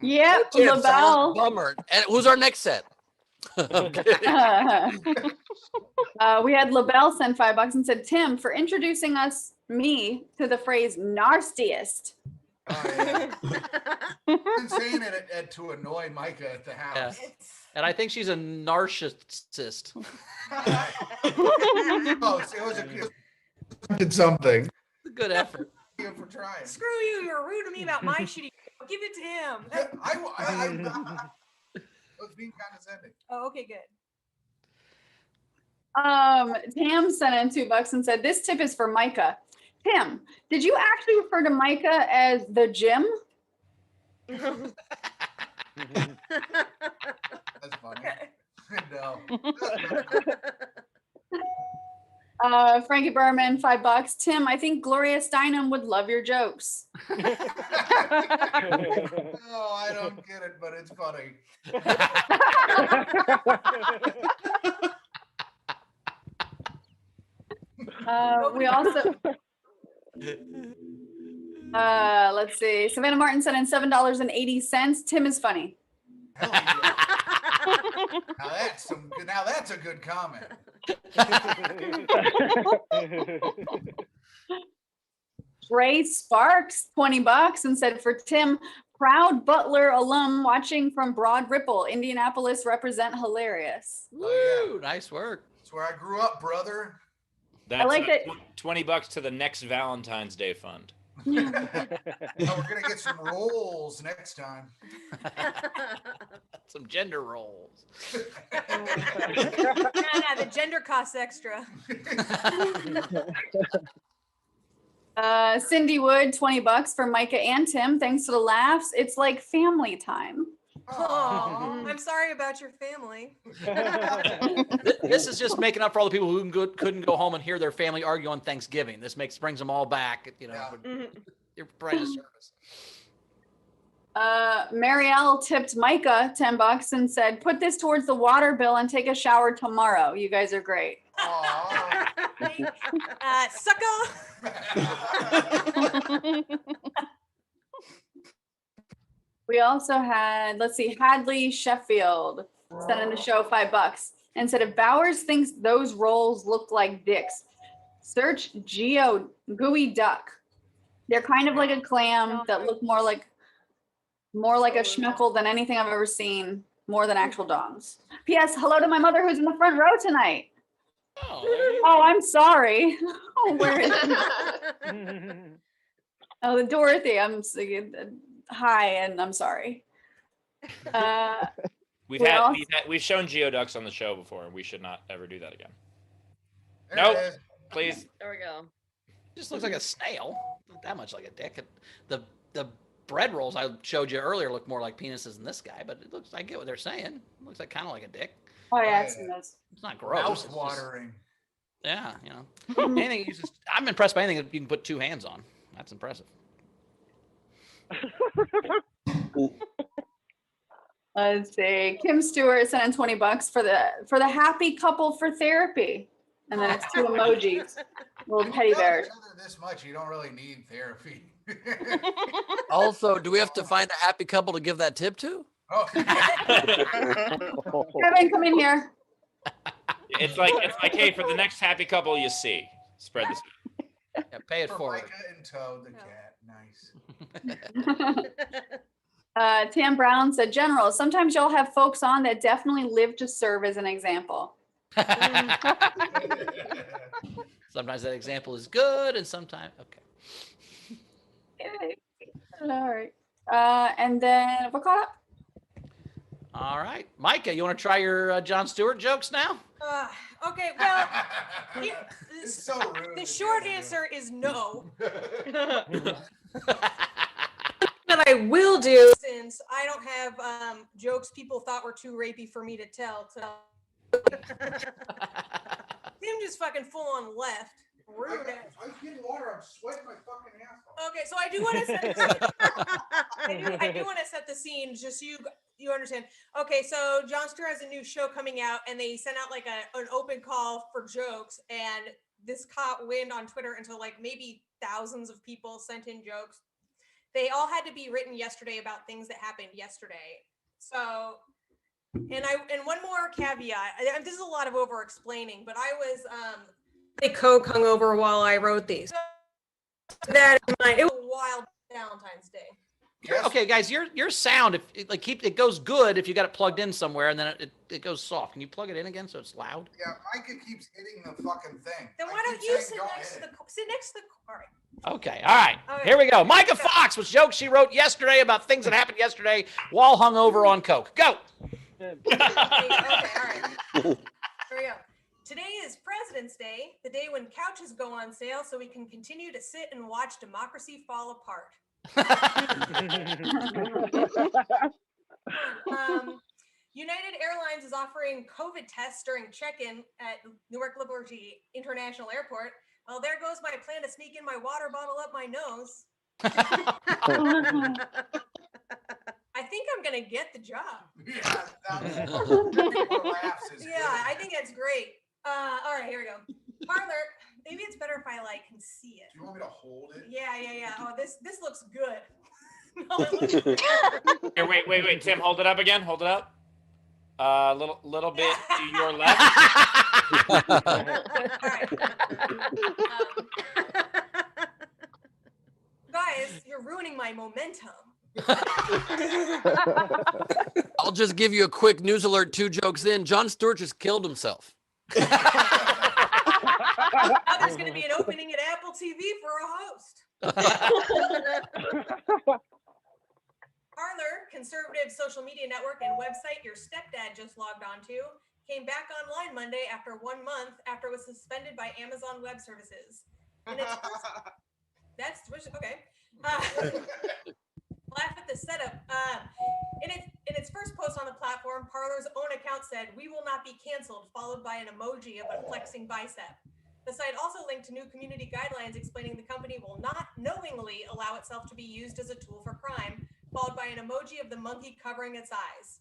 Yep, Tips, LaBelle. Bummer. And who's our next set? I'm kidding. We had LaBelle send $5 and said, Tim, for introducing me to the phrase narcissiest. Oh, yeah. I've been saying it to annoy Myka at the house. Yeah. And I think she's a narcissist. Oh, it was did something. It's a good effort. Thank you for trying. Screw you. You're rude to me about my shitty. Give it to him. I was being condescending. Oh, okay, good. Tam sent in $2 and said, this tip is for Myka. Tim, did you actually refer to Myka as the gym? That's funny. No. Frankie Berman, $5. Tim, I think Gloria Steinem would love your jokes. No, I don't get it, but it's funny. We also let's see. Savannah Martin sent in $7.80. Tim is funny. Now that's a good comment. Ray Sparks, $20 and said for Tim, proud Butler alum watching from Broad Ripple, Indianapolis represent hilarious. Woo, nice work. That's where I grew up, brother. That's like that. $20 to the next Valentine's Day fund. Oh, we're gonna get some rolls next time. Some gender roles. Nah, the gender costs extra. Cindy Wood, $20 for Myka and Tim. Thanks to the laughs. It's like family time. Oh, I'm sorry about your family. This is just making up for all the people who couldn't go home and hear their family argue on Thanksgiving. This brings them all back. You know, Yeah. you're providing a service. Marielle tipped Myka $10 and said, put this towards the water bill and take a shower tomorrow. You guys are great. Sucker. We also had, let's see, Hadley Sheffield sent in the show $5 and said, if Bowers thinks those rolls look like dicks, search gooey duck. They're kind of like a clam that look more like a schmeckle than anything I've ever seen, more than actual dongs. P.S. Hello to my mother who's in the front row tonight. Oh, I'm sorry. Oh, where is she? Oh, Dorothy. I'm hi, and I'm sorry. We've shown geoducks on the show before, and we should not ever do that again. Nope. Please. There we go. Just looks like a snail. Not that much like a dick. The bread rolls I showed you earlier look more like penises than this guy, but it looks. I get what they're saying. It looks like kind of like a dick. Oh yeah, I've seen those. It's not gross. Mouth watering. Yeah, you know. Anything you just, I'm impressed by anything that you can put two hands on. That's impressive. Let's see. Kim Stewart sent in $20 for the happy couple for therapy, and then it's two emojis, little teddy bears. This much, you don't really need therapy. Also, do we have to find a happy couple to give that tip to? Oh. Kevin, come in here. It's like, hey, for the next happy couple you see, spread this. Yeah, pay it forward. Myka and Toad the cat. Nice. Tam Brown said, General, sometimes y'all have folks on that definitely live to serve as an example. Sometimes that example is good, and sometimes okay. All right. And then we're caught up. All right. Myka, you want to try your Jon Stewart jokes now? Okay, well, It's so rude. the short answer is no. That I will do, since I don't have jokes people thought were too rapey for me to tell. Tim just fucking full on left. Rude. I'm getting water. I'm sweating my fucking ass off. Okay, so I do want to set I do want to set the scene, just so you understand. Okay, so Jon Stewart has a new show coming out, and they sent out like an open call for jokes, and this caught wind on Twitter until like maybe thousands of people sent in jokes. They all had to be written yesterday about things that happened yesterday. So, and one more caveat. This is a lot of over explaining, but I was Coke hungover while I wrote these. That in mind, it was a wild Valentine's Day. Yes. Okay, guys, your sound, if it goes good if you got it plugged in somewhere, and then it goes soft. Can you plug it in again so it's loud? Yeah, Myka keeps hitting the fucking thing. Then I why don't keep you saying, sit next to the all right. Okay, all right. Okay. Here we go. Myka Fox with jokes she wrote yesterday about things that happened yesterday while hungover on Coke. Go. Okay, all right. Here we go. Today is President's Day, the day when couches go on sale so we can continue to sit and watch democracy fall apart. United Airlines is offering COVID tests during check-in at Newark Liberty International Airport. Well, there goes my plan to sneak in my water bottle up my nose. I think I'm gonna get the job. Yeah, Yeah, I think that's great. All right, here we go. Parlor. Maybe it's better if I can see it. Do you want me to hold it? Yeah. Oh, this looks good. Here, wait, Tim, hold it up again. Hold it up. Little bit to your left. All right. Guys, you're ruining my momentum. I'll just give you a quick news alert 2 jokes in. Jon Stewart just killed himself. Now there's going to be an opening at Apple TV for a host. Parler, conservative social media network and website your stepdad just logged onto, came back online Monday after 1 month after it was suspended by Amazon Web Services. And it's that's okay. Laugh at the setup. In its first post on the platform, Parler's own account said, "We will not be canceled," followed by an emoji of a flexing bicep. The site also linked to new community guidelines explaining the company will not knowingly allow itself to be used as a tool for crime, followed by an emoji of the monkey covering its eyes.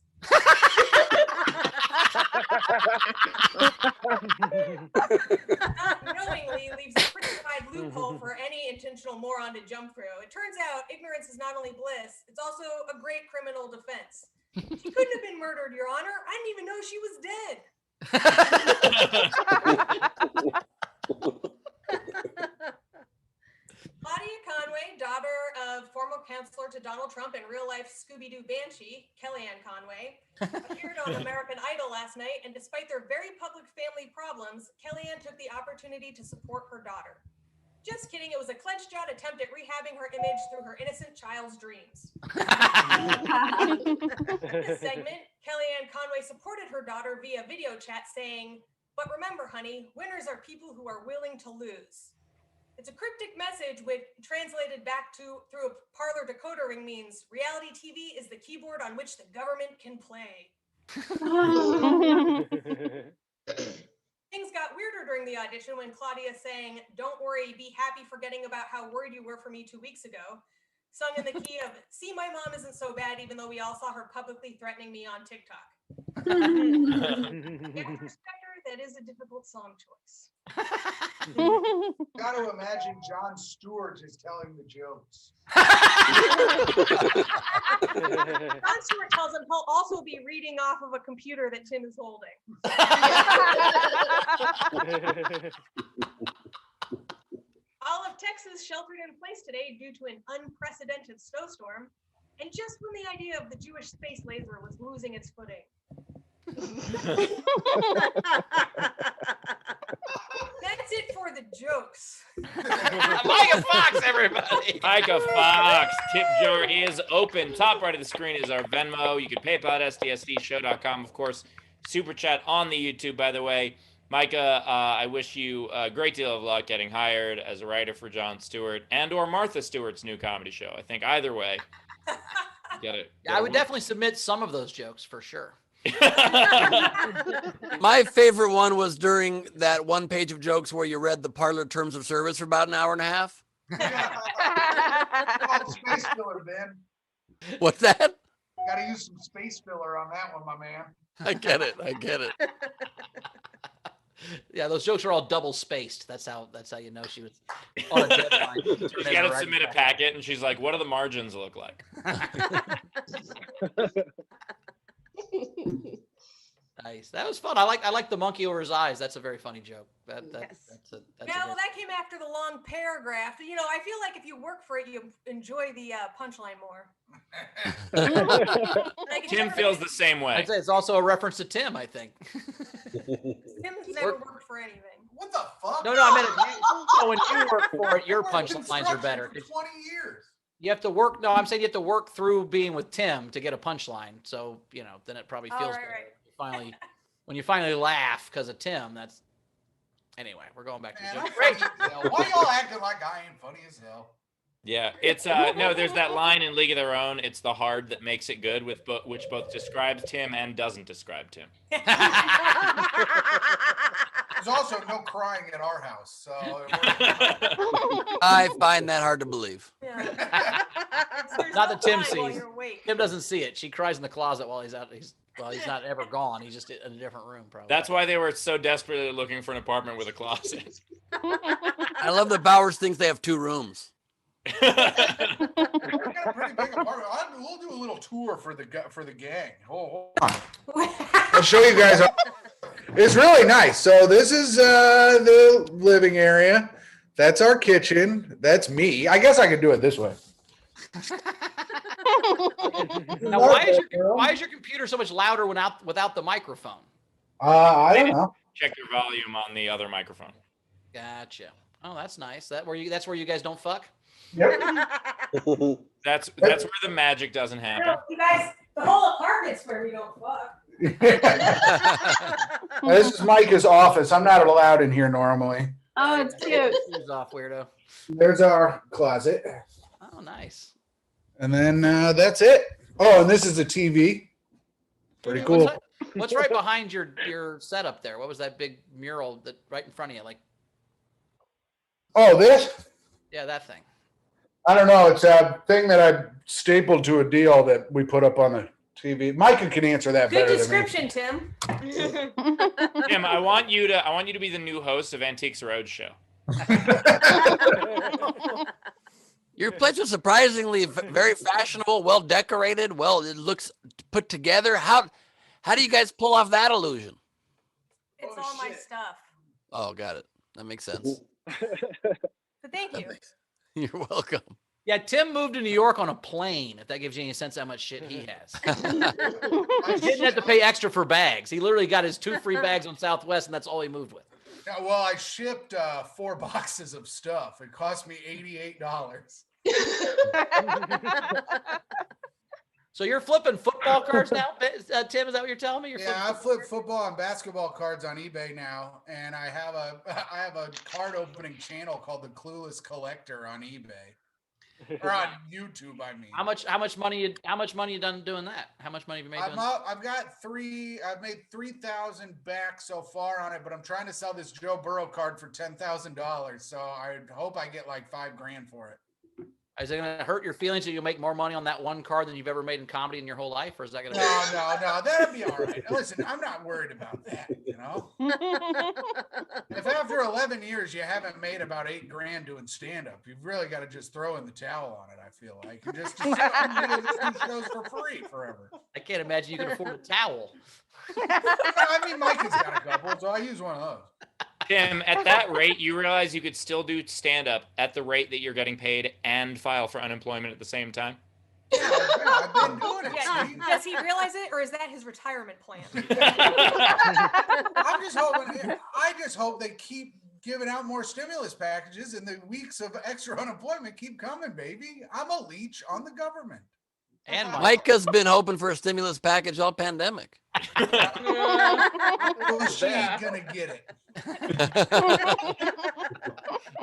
Not knowingly leaves a pretty wide loophole for any intentional moron to jump through. It turns out ignorance is not only bliss, it's also a great criminal defense. She couldn't have been murdered, Your Honor. I didn't even know she was dead. Claudia Conway, daughter of former counselor to Donald Trump and real-life Scooby-Doo Banshee, Kellyanne Conway, appeared on American Idol last night, and despite their very public family problems, Kellyanne took the opportunity to support her daughter. Just kidding, it was a clenched-out attempt at rehabbing her image through her innocent child's dreams. In this segment, Kellyanne Conway supported her daughter via video chat saying, "But remember, honey, winners are people who are willing to lose." It's a cryptic message which, translated back through a Parler decoder ring, means reality TV is the keyboard on which the government can play. Things got weirder during the audition when Claudia sang, "Don't worry, be happy forgetting about how worried you were for me 2 weeks ago," sung in the key of, "See, my mom isn't so bad, even though we all saw her publicly threatening me on TikTok." Yet, respect her, that is a difficult song choice. Got to imagine Jon Stewart is telling the jokes. Jon Stewart tells him he'll also be reading off of a computer that Tim is holding. All of Texas sheltered in place today due to an unprecedented snowstorm, and just when the idea of the Jewish space laser was losing its footing. That's it for the jokes. Myka Fox, everybody. Myka Fox, tip jar is open. Top right of the screen is our Venmo. You can PayPal at sdscshow.com, of course. Super chat on the YouTube, by the way. Myka, I wish you a great deal of luck getting hired as a writer for Jon Stewart and or Martha Stewart's new comedy show. I think either way, get it. I would definitely submit some of those jokes for sure. My favorite one was during that one page of jokes where you read the parlor terms of service for about an hour and a half. Space filler, Ben. What's that? Got to use some space filler on that one, my man. I get it. I get it. Yeah, those jokes are all double spaced. That's how you know she was on a deadline. She's got to submit a packet, and she's like, "What do the margins look like?" Nice. That was fun. I like the monkey over his eyes. That's a very funny joke. That's That came after the long paragraph. You know, I feel like if you work for it, you enjoy the punchline more. Tim feels the same way. I'd say it's also a reference to Tim, I think. Tim's never worked for anything. What the fuck? No, I meant so when you work for it, your punchlines are better. 20 years. You have to work. No, I'm saying you have to work through being with Tim to get a punchline. So, you know, then it probably feels better. Right. When you finally laugh because of Tim, that's anyway, we're going back to the joke. Great. Why y'all acting like I ain't funny as hell? Yeah, it's no. There's that line in League of Their Own. It's the hard that makes it good, which both describes Tim and doesn't describe Tim. There's also no crying at our house, so I find that hard to believe. Yeah. Not that Tim sees. Tim doesn't see it. She cries in the closet while he's out. He's not ever gone. He's just in a different room, probably. That's why they were so desperately looking for an apartment with a closet. I love that Bowers thinks they have 2 rooms. we got a pretty big apartment. We'll do a little tour for the gang. Hold on. I'll show you guys. It's really nice. So this is the living area. That's our kitchen. That's me. I guess I could do it this way. Now, why is your computer so much louder without the microphone? I don't know. Check your volume on the other microphone. Gotcha. Oh, that's nice. That's where you guys don't fuck? Yep. That's where the magic doesn't happen. You guys, the whole apartment's where we don't fuck. This is Myka's office. I'm not allowed in here normally. Oh, it's cute. Shoes off, weirdo. There's our closet. Oh, nice. And then that's it. Oh, and this is a TV. Pretty cool. What's right behind your setup there? What was that big mural that right in front of you? Like, oh, this? Yeah, that thing. I don't know. It's a thing that I stapled to a deal that we put up on the TV. Myka can answer that Good better description, Tim. Tim, I want you to be the new host of Antiques Roadshow. Your place was surprisingly very fashionable, well decorated. Well, it looks put together. How do you guys pull off that illusion? It's all my stuff. Oh, got it. That makes sense. But thank you. You're welcome. Yeah, Tim moved to New York on a plane, if that gives you any sense how much shit he has. He didn't have to pay extra for bags. He literally got his 2 free bags on Southwest, and that's all he moved with. Yeah, well, I shipped 4 boxes of stuff. It cost me $88. So you're flipping football cards now, Tim? Is that what you're telling me? I flip football and basketball cards on eBay now, and I have a card opening channel called the Clueless Collector on eBay or on YouTube. I mean, how much money you done doing that? How much money have you made? I've made 3,000 back so far on it, but I'm trying to sell this Joe Burrow card for $10,000. So I hope I get like $5,000 for it. Is it going to hurt your feelings that you'll make more money on that one card than you've ever made in comedy in your whole life? Or is that going to No, that'd be all right. Listen, I'm not worried about that, you know? If after 11 years you haven't made about $8,000 doing stand-up, you've really got to just throw in the towel on it, I feel like. And just do shows for free forever. I can't imagine you can afford a towel. I mean, Myka's got a couple, so I use one of those. Tim, at that rate, you realize you could still do stand-up at the rate that you're getting paid and file for unemployment at the same time? Yeah, I've been doing it. Yeah, does he realize it, or is that his retirement plan? I just hope they keep giving out more stimulus packages, and the weeks of extra unemployment keep coming, baby. I'm a leech on the government. And Micah's been hoping for a stimulus package all pandemic. Well, she ain't gonna get it.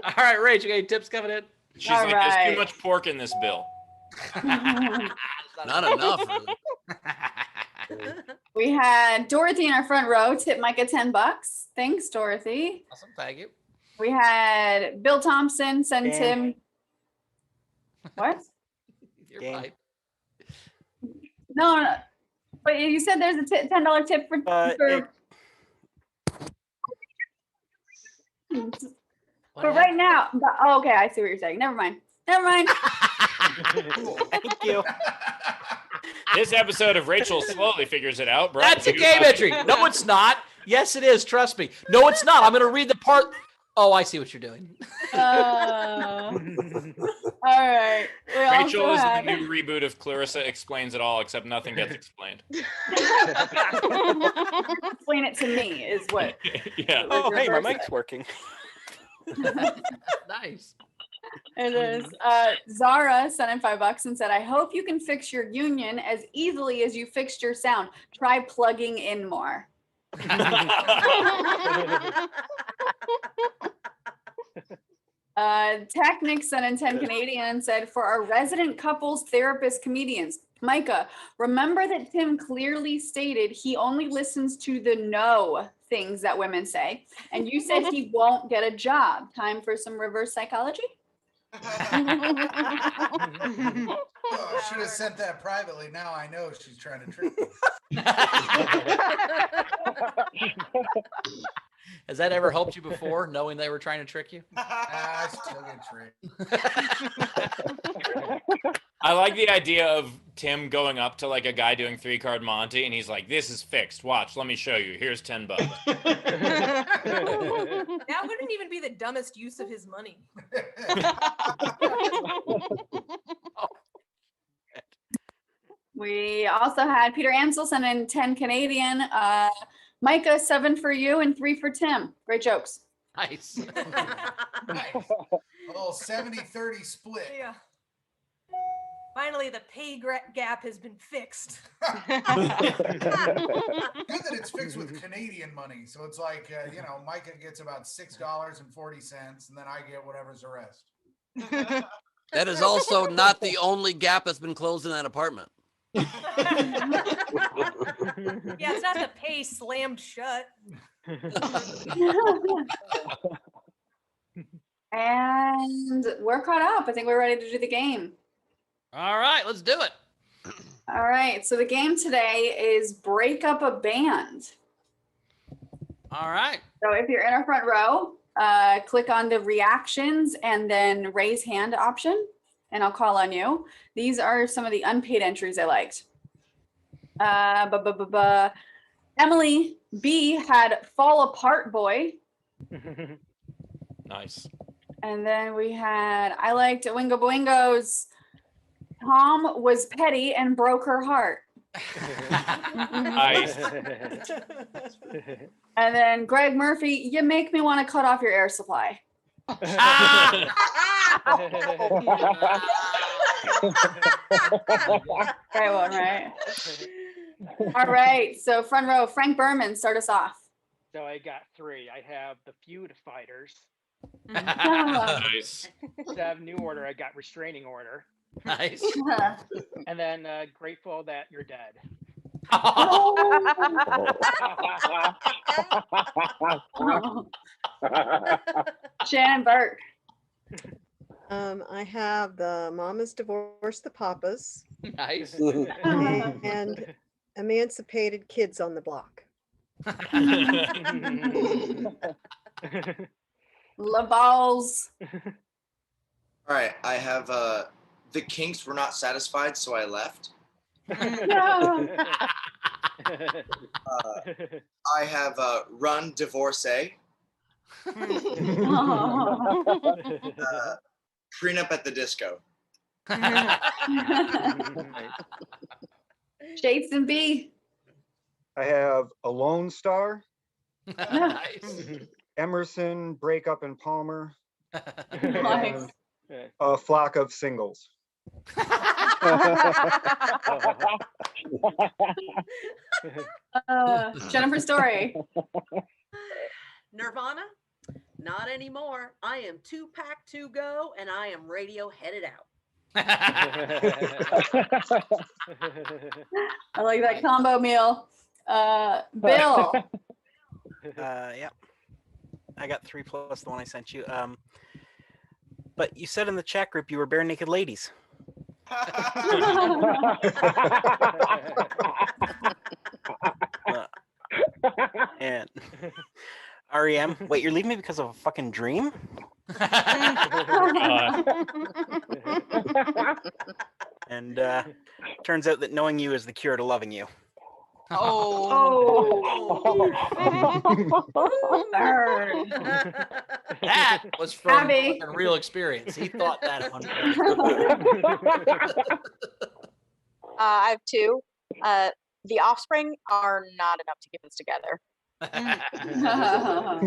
All right, Rach, you got any tips coming in? She's All like, there's right. too much pork in this bill. Not enough, really. We had Dorothy in our front row tip Micah $10. Thanks, Dorothy. Awesome, thank you. We had Bill Thompson send Dan. Tim. What? You're Game. right. No. But you said there's a $10 tip for. But right now, oh, okay, I see what you're saying. Never mind. Thank you. This episode of Rachel Slowly Figures It Out. brought That's to a you game by- entry. No, it's not. Yes, it is. Trust me. No, it's not. I'm going to read the part. Oh, I see what you're doing. All right. We Rachel also is the had- new reboot of Clarissa Explains It All, except nothing gets explained. Explain it to me is what. Yeah. Oh, hey, my Reverse mic's working. Nice. It is. Zara sent in $5 and said, I hope you can fix your union as easily as you fixed your sound. Try plugging in more. Technic sent in 10 Canadian and said, for our resident couples, therapists, comedians, Micah, remember that Tim clearly stated he only listens to the no things that women say. And you said he won't get a job. Time for some reverse psychology? Oh, should have sent that privately. Now I know she's trying to trick me. Has that ever helped you before, knowing they were trying to trick you? I still get tricked. I like the idea of Tim going up to like a guy doing 3-card Monte, and he's like, "This is fixed. Watch, let me show you. Here's $10." That wouldn't even be the dumbest use of his money. We also had Peter Ansel send in 10 Canadian. Micah, 7 for you and 3 for Tim. Great jokes. Nice. Nice. A little 70-30 split. Yeah. Finally, the pay gap has been fixed. Good that it's fixed with Canadian money. So it's like, Micah gets about $6.40, and then I get whatever's the rest. That is also not the only gap that's been closed in that apartment. Yeah, it's not the pay slammed shut. And we're caught up. I think we're ready to do the game. All right, let's do it. All right. So the game today is break up a band. All right. So if you're in our front row, click on the reactions and then raise hand option, and I'll call on you. These are some of the unpaid entries I liked. Emily B had Fall Apart Boy. Nice. And then we had, I liked Wingo Boingo's Tom was petty and broke her heart. Nice. And then Greg Murphy, you make me want to cut off your air supply. Great one, right? All right. So front row, Frank Berman, start us off. So I got 3. I have the Feud Fighters. Nice. To have New Order, I got Restraining Order. Nice. And then Grateful That You're Dead. Shannon Burke. I have the Mamas Divorce the Papas Nice. and Emancipated Kids on the Block. LaVal's. All right, I have the Kinks were not satisfied, so I left. No. I have Run Divorcee, Prenup at the Disco. Jason B. I have a Lone Star, Nice. Emerson, Breakup and Palmer, Nice. and A Flock of Singles. Jennifer Story. Nirvana? Not anymore. I am 2-pack to go, and I am radio headed out. I like that combo meal. Bill. Yeah. I got 3 plus the one I sent you. But you said in the chat group you were bare naked ladies. And REM, wait, you're leaving me because of a fucking dream? And turns out that knowing you is the cure to loving you. That was from Abby. a real experience. He thought that 100%. I have 2. The Offspring are not enough to keep us together.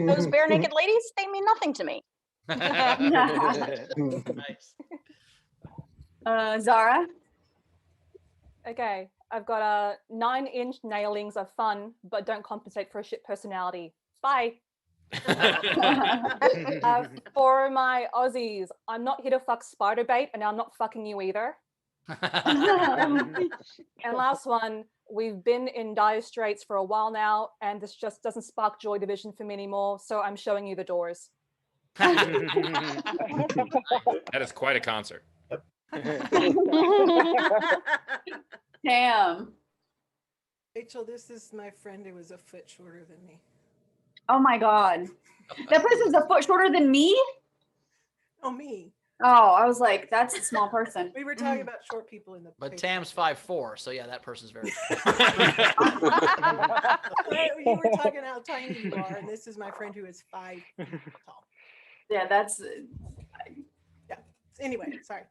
Those bare naked ladies, they mean nothing to me. Nice. Zara. Okay, I've got a 9-inch nailings are fun, but don't compensate for a shit personality. Bye. For my Aussies, I'm not here to fuck spider bait, and I'm not fucking you either. And last one, we've been in dire straits for a while now, and this just doesn't spark Joy Division for me anymore, so I'm showing you the doors. That is quite a concert. Damn. Rachel, this is my friend who was a foot shorter than me. Oh my God. That person's a foot shorter than me? Oh, me. Oh, I was like, that's a small person. We were talking about short people in the. But Tam's 5'4", so yeah, that person's very. You were talking how tiny you are, and this is my friend who is 5 tall. Yeah, that's. Yeah. Anyway, sorry.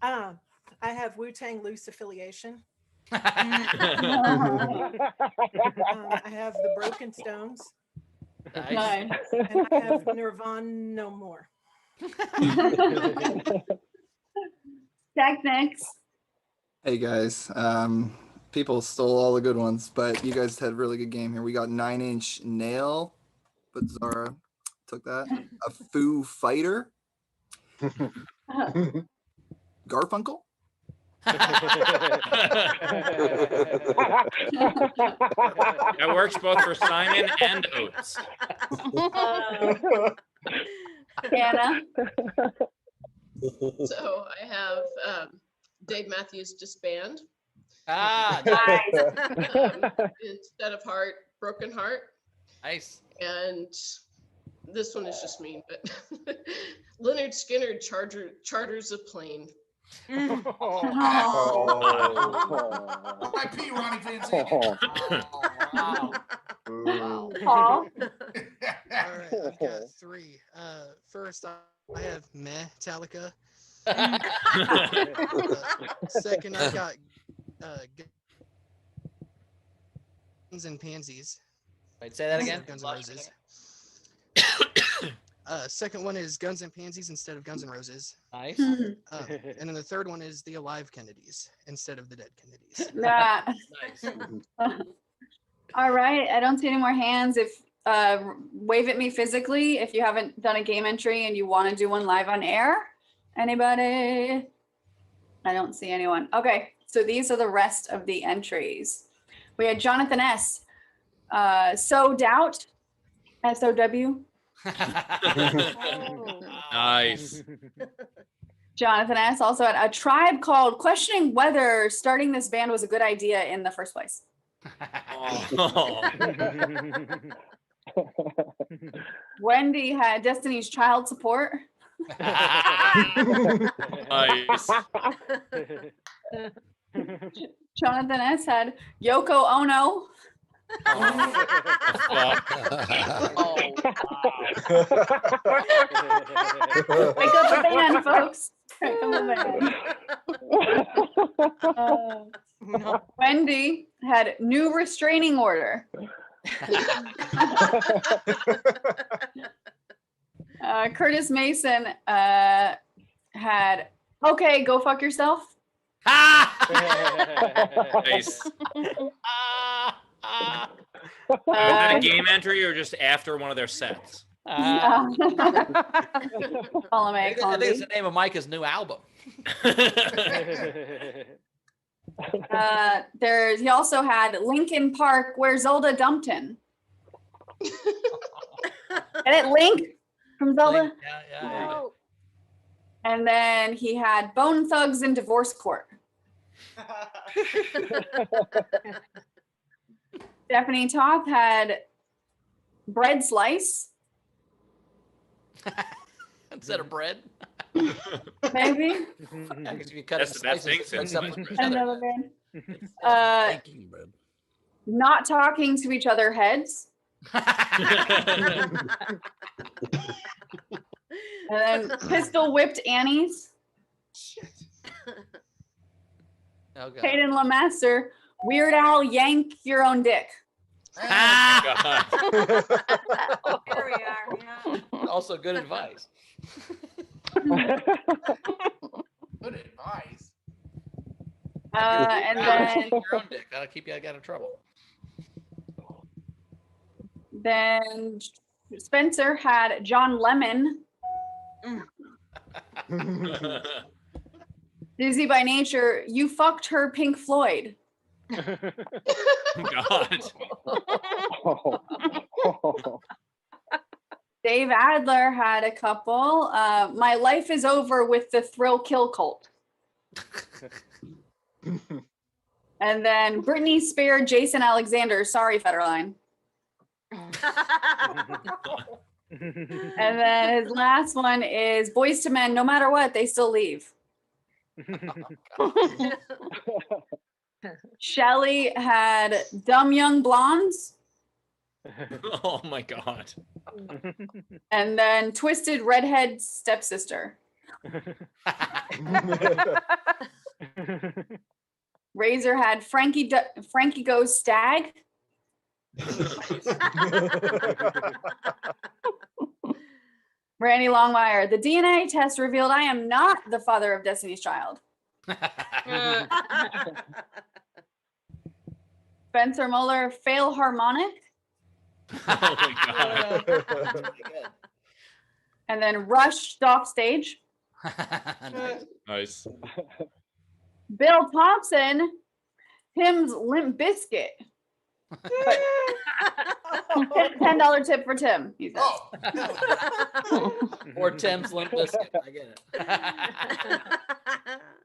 I have Wu-Tang loose affiliation. I have the Broken Stones. Nice. And I have Nirvana no more. Technics. Hey guys, people stole all the good ones, but you guys had a really good game here. We got 9-inch nail, but Zara took that. A Foo Fighter. Garfunkel. That works both for Simon and Oates. Anna. So I have Dave Matthews Disband. Nice. Instead of heart, broken heart. Nice. And this one is just mean, but Leonard Skinner charters a plane. R.I.P. Ronnie Van Zant. Paul. All right, I've got 3. First, I have Metallica. Second, I got Guns and Pansies. Wait, say that again. Guns and Roses. Second one is Guns and Pansies instead of Guns and Roses. Nice. And then the third one is the Alive Kennedys instead of the Dead Kennedys. Nice. All right. I don't see any more hands. If wave at me physically if you haven't done a game entry and you want to do one live on air. Anybody? I don't see anyone. Okay. So these are the rest of the entries. We had Jonathan S. So Doubt. SOW. Nice. Jonathan S. also had a tribe called questioning whether starting this band was a good idea in the first place. Wendy had Destiny's Child Support. Nice. Jonathan S. had Yoko Ono. Wake up the band, folks. Wake up the band. Wendy had new restraining order. Curtis Mason had okay, go fuck yourself. Nice. Was that a game entry or just after one of their sets? Column A, I think it's the name of Myka's new album. He also had Lincoln Park, where Zelda dumped him. Get it, Link from Zelda. Yeah. And then he had Bone Thugs in Divorce Court. Stephanie Toth had Bread Slice. Instead of bread. Maybe. Because you cut That's it the best thing slices, since. except for Another man. Not talking to each other heads. And then Pistol Whipped Annie's. Okay. Hayden LeMaster, Weird Al, yank your own dick. There we are. Yeah. Also good advice. Good advice. And then Your own dick. That'll keep you out of trouble. Then Spencer had John Lemon. Dizzy by Nature, you fucked her Pink Floyd. God. Dave Adler had a couple. My life is over with the Thrill Kill Cult. And then Britney spared Jason Alexander. Sorry, Federline. And then his last one is Boys to Men. No matter what, they still leave. Shelly had Dumb Young Blondes. Oh my God. And then Twisted Redhead Stepsister. Razor had Frankie Goes Stag. Randy Longmire, the DNA test revealed I am not the father of Destiny's Child. Spencer Muller, Fail Harmonic. Oh my God. And then Rush, Off Stage. Nice. Bill Thompson, Tim's Limp Biscuit. $10 tip for Tim, he says. Or Tim's Limp Bizkit. I get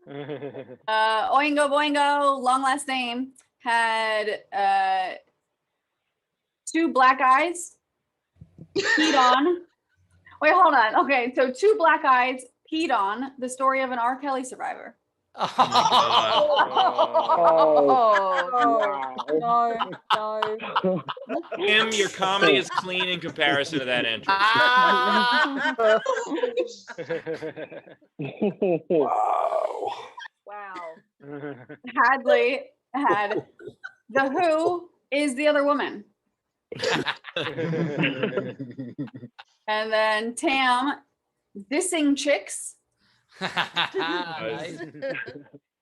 it. Oingo Boingo, long last name, had 2 black eyes, peed on. Wait, hold on. Okay, so 2 black eyes, peed on, the story of an R. Kelly survivor. No. Tim, your comedy is clean in comparison to that entry. Wow. Hadley had the Who is the other woman. And then Tam, dissing chicks. Nice. And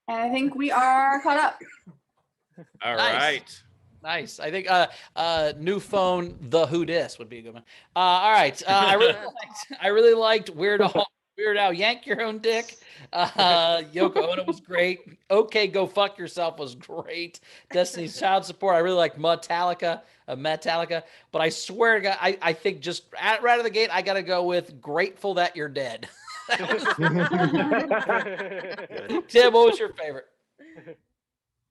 I think we are caught up. All Nice. right. Nice. I think new phone the Who Dis would be a good one. All right. I really liked Weird Al Yank Your Own Dick. Yoko Ono was great. Okay, Go Fuck Yourself was great. Destiny's Child Support. I really liked Metallica. But I swear to God, I think just right out of the gate, I got to go with Grateful That You're Dead. Tim, what was your favorite?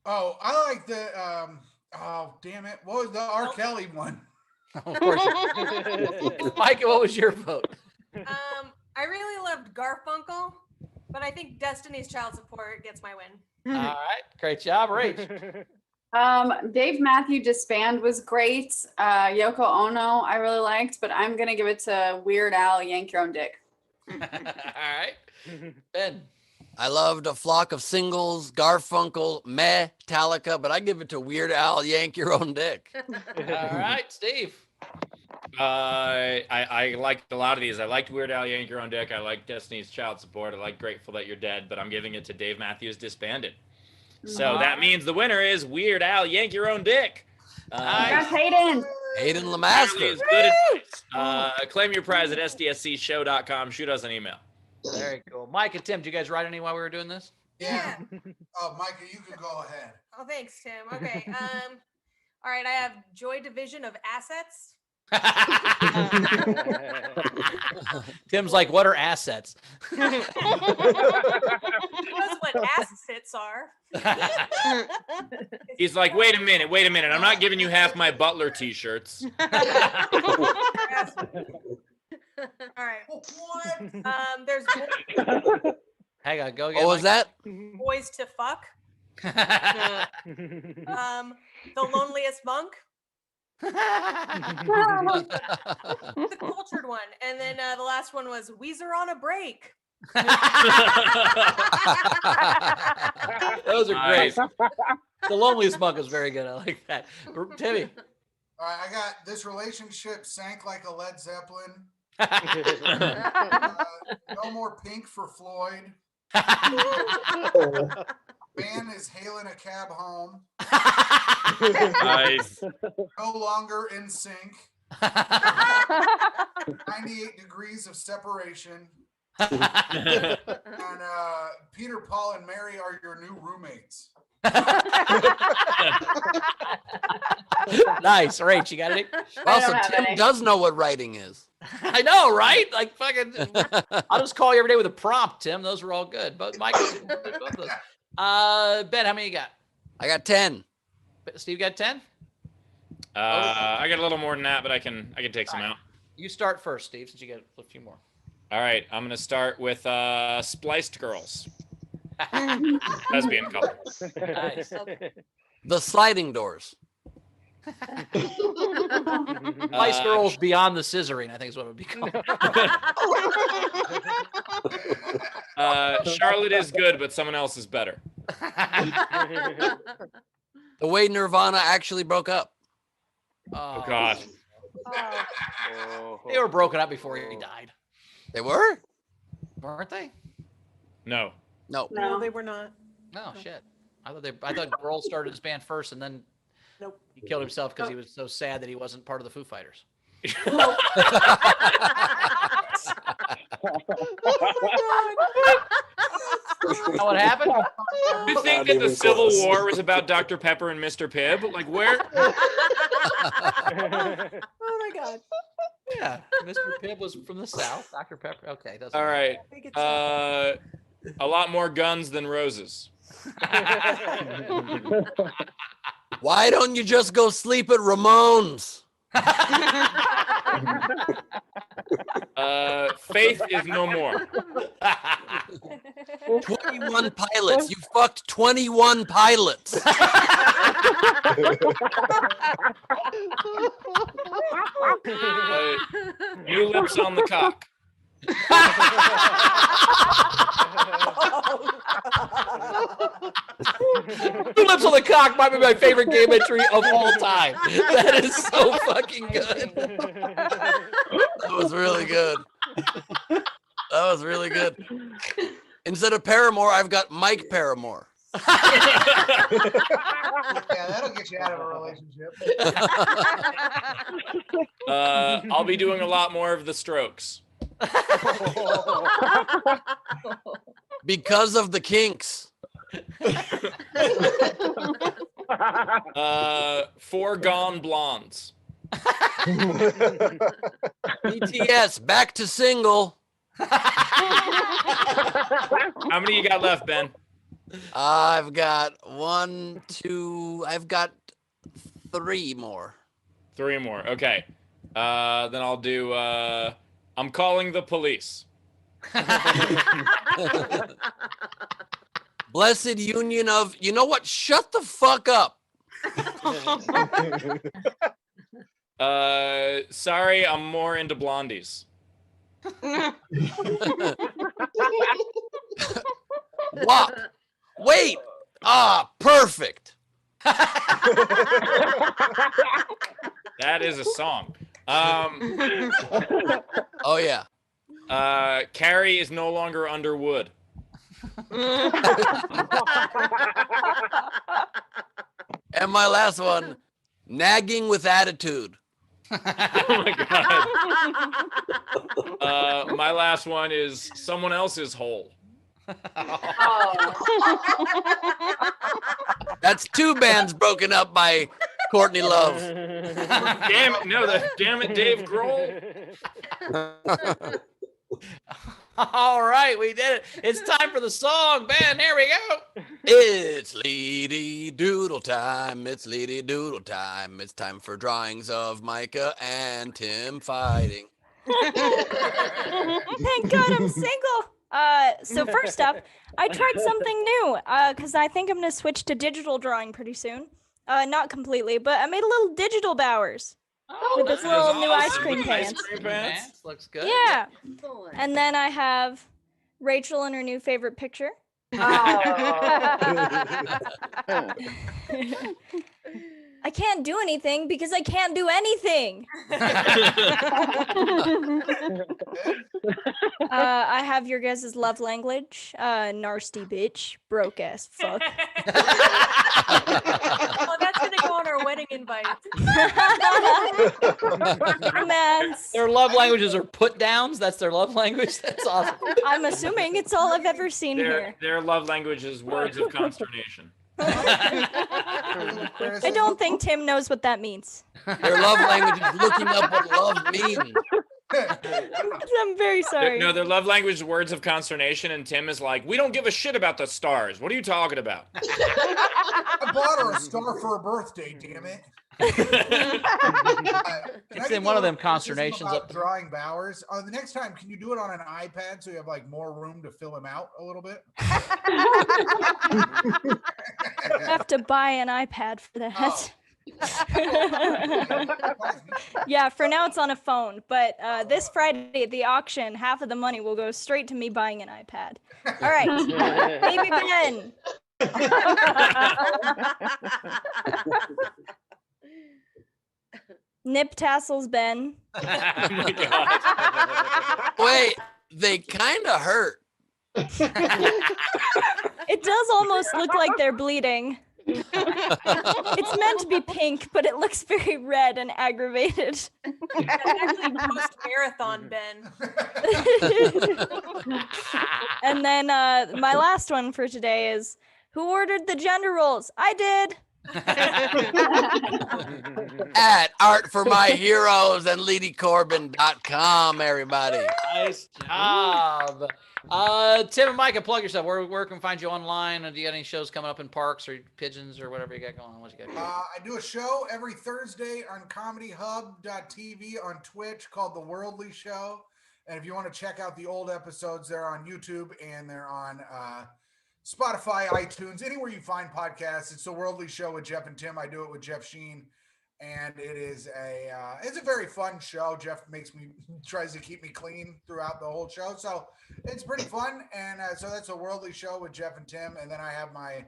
Oh, I like the oh damn it. What was the R. Kelly one? Of course. Myka, what was your vote? I really loved Garfunkel, but I think Destiny's Child Support gets my win. All right. Great job, Rach. Dave Matthew Disband was great. Yoko Ono I really liked, but I'm gonna give it to Weird Al Yank Your Own Dick. All right. Ben. I loved A Flock of Singles, Garfunkel, Metallica, but I give it to Weird Al, Yank Your Own Dick. All right, Steve. I liked a lot of these. I liked Weird Al Yank Your Own Dick. I liked Destiny's Child Support. I like Grateful That You're Dead, but I'm giving it to Dave Matthews Disbanded. So that means the winner is Weird Al Yank Your Own Dick. Congrats, Hayden. Hayden Apparently Lamaster. is good advice. Claim your prize at sdscshow.com. Shoot us an email. Very cool. Mike and Tim, did you guys write any while we were doing this? Yeah. Oh, Micah, you can go ahead. Oh, thanks, Tim. Okay. All right. I have Joy Division of Assets. Tim's like, what are assets? That's what assets are. He's like, wait a minute. I'm not giving you half my Butler t-shirts. All right. There's Hang on, go again. What was that? Boys to Fuck. The Loneliest Monk. The cultured one. And then the last one was Weezer on a Break. Those are great. The Loneliest Monk is very good. I like that. Timmy. All right, I got This Relationship Sank Like a Led Zeppelin. No More Pink for Floyd. Band is hailing a cab home. Nice. No Longer in Sync. 98 Degrees of Separation. And Peter, Paul, and Mary Are Your New Roommates. Nice. Rach, you got it? Also, Tim does know what writing is. I know, right? Like fucking. I'll just call you every day with a prompt, Tim. Those were all good. But Mike, both of those. Ben, how many you got? I got 10. Steve got 10. I got a little more than that, but I can take some out. You start first, Steve, since you got a few more. All right, I'm gonna start with Spliced Girls. Lesbian couple. Nice. The Sliding Doors. Spice Girls Beyond the Scissoring, I think is what it would be called. Charlotte is good, but someone else is better. The way Nirvana actually broke up. Oh God. They were broken up before he died. They were? Weren't they? No. No. No, they were not. No, shit. I thought Grohl started his band first, and then Nope. he killed himself because he was so sad that he wasn't part of the Foo Fighters. Know what happened? You think that the Civil War was about Dr. Pepper and Mr. Pibb? Like where? Oh my God. Yeah, Mr. Pibb was from the South. Dr. Pepper. Okay, doesn't All matter. right. A lot more guns than roses. Why don't you just go sleep at Ramone's? Faith is no more. 21 pilots. You fucked 21 pilots. New lips on the cock. Two Lips on the Cock might be my favorite game entry of all time. That is so fucking good. That was really good. That was really good. Instead of Paramore, I've got Mike Paramore. Yeah, that'll get you out of a relationship. I'll be doing a lot more of the Strokes. Because of the Kinks. Four Gone Blondes. BTS, back to single. How many you got left, Ben? I've got 1, 2, I've got 3 more. 3 more. Okay. Then I'll do I'm calling the police. Blessed union of, you know what? Shut the fuck up. Sorry, I'm more into blondies. What? Wait. Perfect. That is a song. Oh yeah. Carrie is no longer under wood. And my last one, nagging with attitude. Oh my god. My last one is someone else's hole. That's 2 bands broken up by Courtney Love. Damn it! No, damn it, Dave Grohl. All right, we did it. It's time for the song, Ben. Here we go. It's Leedy Doodle time. It's Leedy Doodle time. It's time for drawings of Myka and Tim fighting. Thank God I'm single. So first up, I tried something new because I think I'm gonna switch to digital drawing pretty soon. Not completely, but I made a little digital Bowers with this little new ice cream pants. Looks good. Yeah. And then I have Rachel and her new favorite picture. I can't do anything because I can't do anything. I have your guys' love language. Nasty bitch, broke ass fuck. Oh, that's gonna go on our wedding invite. Romance. Their love languages are put downs. That's their love language. That's awesome. I'm assuming it's all I've ever seen here. Their love language is words of consternation. I don't think Tim knows what that means. Their love language is looking up what love means. I'm very sorry. No, their love language is words of consternation, and Tim is like, we don't give a shit about the stars. What are you talking about? I bought her a star for her birthday, damn it. It's in one of them consternations up there. Drawing Bowers. The next time, can you do it on an iPad so you have like more room to fill him out a little bit? I have to buy an iPad for that. Yeah, for now it's on a phone, but this Friday at the auction, half of the money will go straight to me buying an iPad. All right, baby Ben. Nip tassels Ben. Oh my God. Wait, they kind of hurt. It does almost look like they're bleeding. It's meant to be pink, but it looks very red and aggravated. That's actually post-marathon, Ben. And then my last one for today is, who ordered the gender roles? I did. At Art for My Heroes and LeadyCorbin.com, everybody. Nice job. Tim and Myka, plug yourself. Where can we find you online? Do you got any shows coming up in parks or pigeons or whatever you got going on? What you got going on? I do a show every Thursday on comedyhub.tv on Twitch called The Worldly Show. And if you want to check out the old episodes, they're on YouTube and they're on Spotify, iTunes, anywhere you find podcasts. It's The Worldly Show with Jeff and Tim. I do it with Jeff Sheen. And it is it's a very fun show. Jeff tries to keep me clean throughout the whole show. So it's pretty fun. And so that's a Worldly Show with Jeff and Tim. And then I have my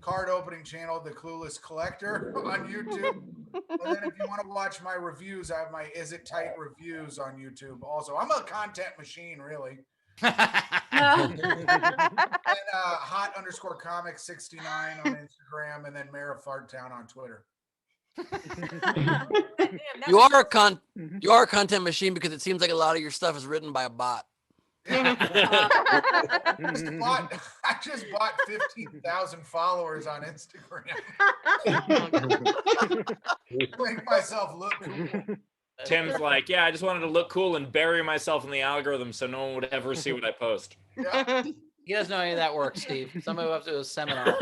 card opening channel, The Clueless Collector, on YouTube. And then if you want to watch my reviews, I have my Is It Tight reviews on YouTube also. I'm a content machine, really. And hot_comic69 on Instagram, and then Mayor of Farttown on Twitter. You are a content machine because it seems like a lot of your stuff is written by a bot. I just bought 15,000 followers on Instagram. Make myself look cool. Tim's like, yeah, I just wanted to look cool and bury myself in the algorithm so no one would ever see what I post. Yeah. He doesn't know any of that work, Steve. Somebody will have to do a seminar.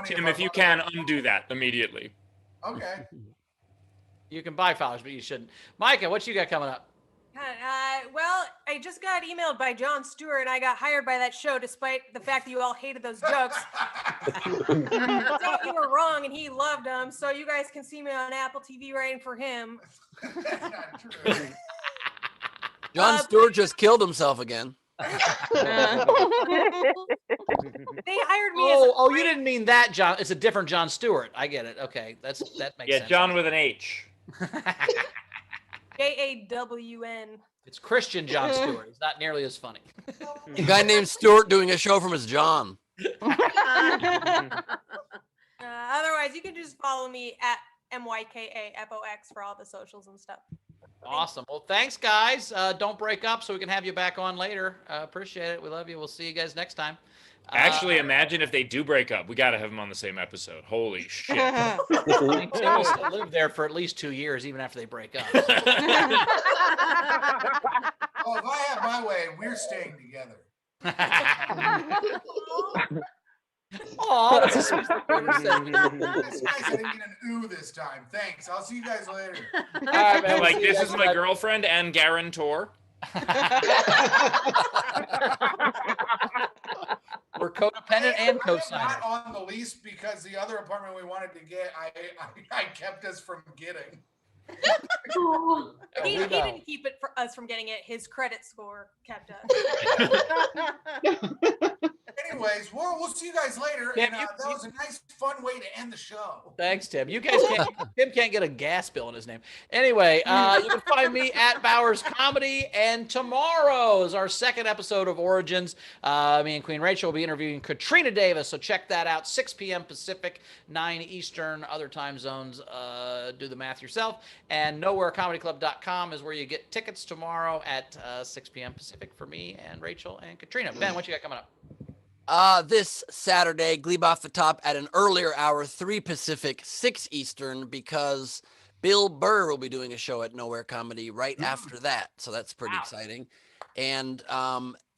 Tim, if you can, undo that immediately. Okay. You can buy followers, but you shouldn't. Myka, what you got coming up? Well, I just got emailed by Jon Stewart, and I got hired by that show despite the fact that you all hated those jokes. So you were wrong, and he loved them. So you guys can see me on Apple TV writing for him. Jon Stewart just killed himself again. They hired me. Oh, you didn't mean that, John. It's a different Jon Stewart. I get it. Okay, that makes sense. Yeah, John with an H. JAWN. It's Christian John Stewart. He's not nearly as funny. A guy named Stewart doing a show from his John. Otherwise, you can just follow me at MYKAFOX for all the socials and stuff. Awesome. Well, thanks, guys. Don't break up so we can have you back on later. Appreciate it. We love you. We'll see you guys next time. Actually, imagine if they do break up. We got to have them on the same episode. Holy shit. I think Tim will still live there for at least 2 years, even after they break up. Oh, if I have my way, we're staying together. Oh, that's a sweet This guy's didn't get an ooh this time. Thanks. I'll see you guys later. All right, man. Like, this is my girlfriend and guarantor. We're codependent and co-signers. Not on the lease because the other apartment we wanted to get, I kept us from getting. He didn't keep it for us from getting it. His credit score kept us. Anyways, we'll see you guys later. Tim, And, that was a nice, fun way to end the show. Thanks, Tim. You guys can't. Tim can't get a gas bill in his name. Anyway, you can find me at Bowers Comedy, and tomorrow is our second episode of Origins. Me and Queen Rachel will be interviewing Katrina Davis, so check that out. 6 p.m. Pacific, 9 Eastern, other time zones. Do the math yourself. And nowherecomedyclub.com is where you get tickets tomorrow at 6 p.m. Pacific for me and Rachel and Katrina. Ben, what you got coming up? This Saturday, Glebe Off the Top at an earlier hour, 3 Pacific, 6 Eastern, because Bill Burr will be doing a show at Nowhere Comedy right after that. So that's pretty exciting. And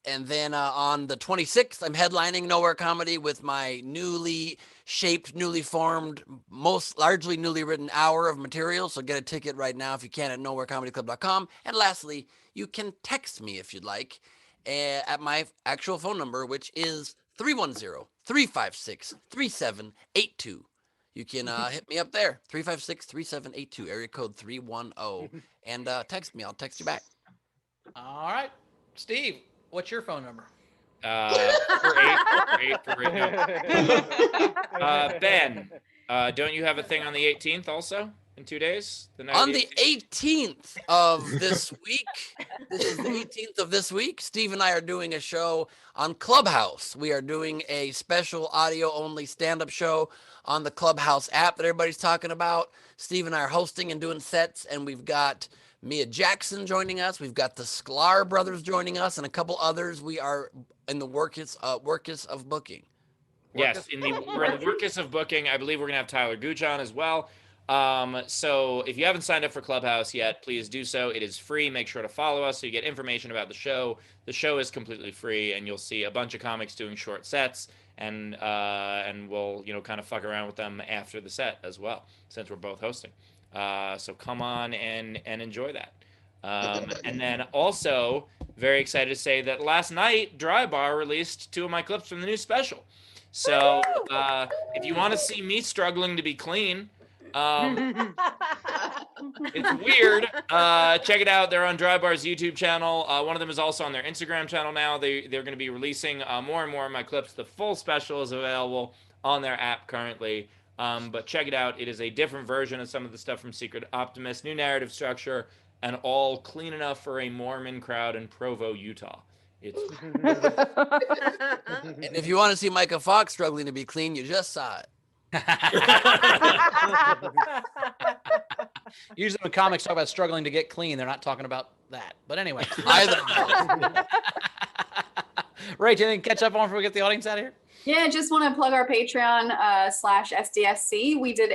then on the 26th, I'm headlining Nowhere Comedy with my newly shaped, newly formed, most largely newly written hour of material. So get a ticket right now if you can at nowherecomedyclub.com. And lastly, you can text me if you'd like at my actual phone number, which is 310-356-3782. You can hit me up there, 356-3782, area code 310, and text me. I'll text you back. All right. Steve, what's your phone number? Ben, don't you have a thing on the 18th also in 2 days? On the 18th of this week, this is the 18th of this week, Steve and I are doing a show on Clubhouse. We are doing a special audio-only stand-up show on the Clubhouse app that everybody's talking about. Steve and I are hosting and doing sets, and we've got Mia Jackson joining us. We've got the Sklar brothers joining us, and a couple others. We are in the workus of booking. Yes, we're in the workus of booking. I believe we're gonna have Tyler Gooch on as well. So if you haven't signed up for Clubhouse yet, please do so. It is free. Make sure to follow us so you get information about the show. The show is completely free, and you'll see a bunch of comics doing short sets, and we'll kind of fuck around with them after the set as well, since we're both hosting. So come on and enjoy that. And then also very excited to say that last night Dry Bar released 2 of my clips from the new special. So if you want to see me struggling to be clean, it's weird. Check it out. They're on Dry Bar's YouTube channel. One of them is also on their Instagram channel now. They're going to be releasing more and more of my clips. The full special is available on their app currently. But check it out. It is a different version of some of the stuff from Secret Optimist, new narrative structure, and all clean enough for a Mormon crowd in Provo, Utah. It's And if you want to see Micah Fox struggling to be clean, you just saw it. Usually when comics talk about struggling to get clean, they're not talking about that. But anyway. Rachel, anything catch up on before we get the audience out of here? Yeah, just want to plug our Patreon /SDSC. We did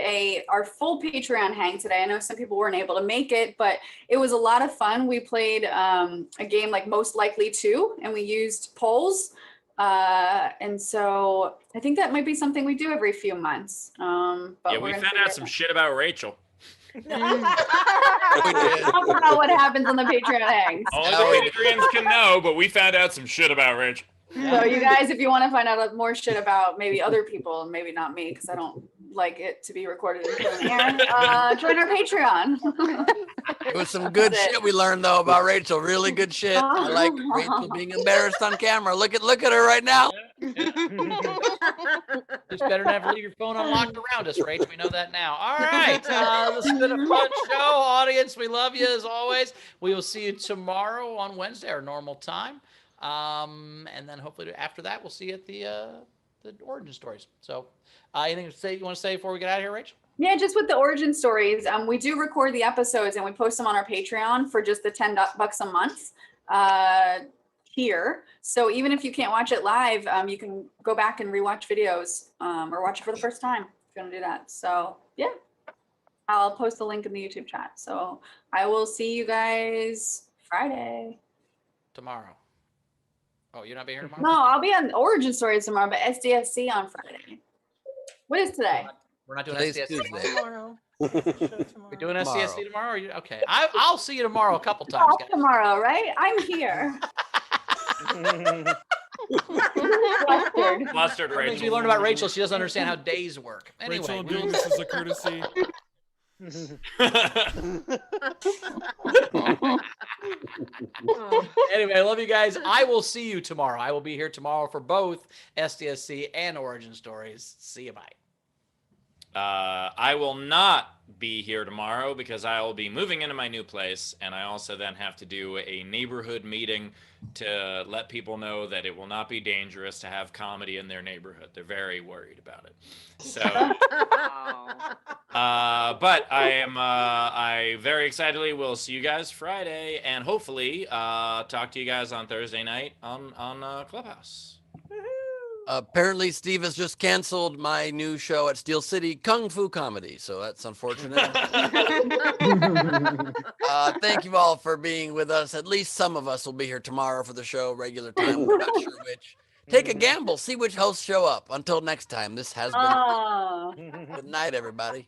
our full Patreon hang today. I know some people weren't able to make it, but it was a lot of fun. We played a game like Most Likely To, and we used polls. And so I think that might be something we do every few months. But yeah, we found out some shit about Rachel. I don't know what happens on the Patreon hangs. Only the Patreons can know, but we found out some shit about Rachel. So you guys, if you want to find out more shit about maybe other people, maybe not me, because I don't like it to be recorded and put on the air, join our Patreon. It was some good That's it. shit we learned though about Rachel. Really good shit. I like Rachel being embarrassed on camera. Look at her right now. It's better never leave your phone unlocked around us, Rach. We know that now. All right. This has been a fun show. Audience, we love you as always. We will see you tomorrow on Wednesday, our normal time. And then hopefully after that, we'll see you at the origin stories. So anything you want to say before we get out of here, Rachel? Yeah, just with the origin stories, we do record the episodes and we post them on our Patreon for just the $10 a month here. So even if you can't watch it live, you can go back and rewatch videos or watch it for the first time if you want to do that. So yeah, I'll post the link in the YouTube chat. So I will see you guys Friday. Tomorrow. Oh, you're not being here tomorrow? No, I'll be on Origin Stories tomorrow, but SDSC on Friday. What is today? We're not doing Today's SDSC Tuesday. tomorrow. Tomorrow. We're doing Tomorrow. SDSC tomorrow? Or you, okay. I'll see you tomorrow a couple times, guys. Tomorrow, right? I'm here. Flustered Things Rachel. we learned about Rachel, she doesn't understand how days work. Anyway, Rachel, we will- doing this as a courtesy. Anyway, I love you guys. I will see you tomorrow. I will be here tomorrow for both SDSC and Origin Stories. See you. Bye. I will not be here tomorrow because I will be moving into my new place, and I also then have to do a neighborhood meeting to let people know that it will not be dangerous to have comedy in their neighborhood. They're very worried about it. So, but I very excitedly will see you guys Friday, and hopefully talk to you guys on Thursday night on Clubhouse. Apparently, Steve has just canceled my new show at Steel City, Kung Fu Comedy. So that's unfortunate. Thank you all for being with us. At least some of us will be here tomorrow for the show, regular time. We're not sure which. Take a gamble. See which hosts show up. Until next time, this has been. Good night, everybody.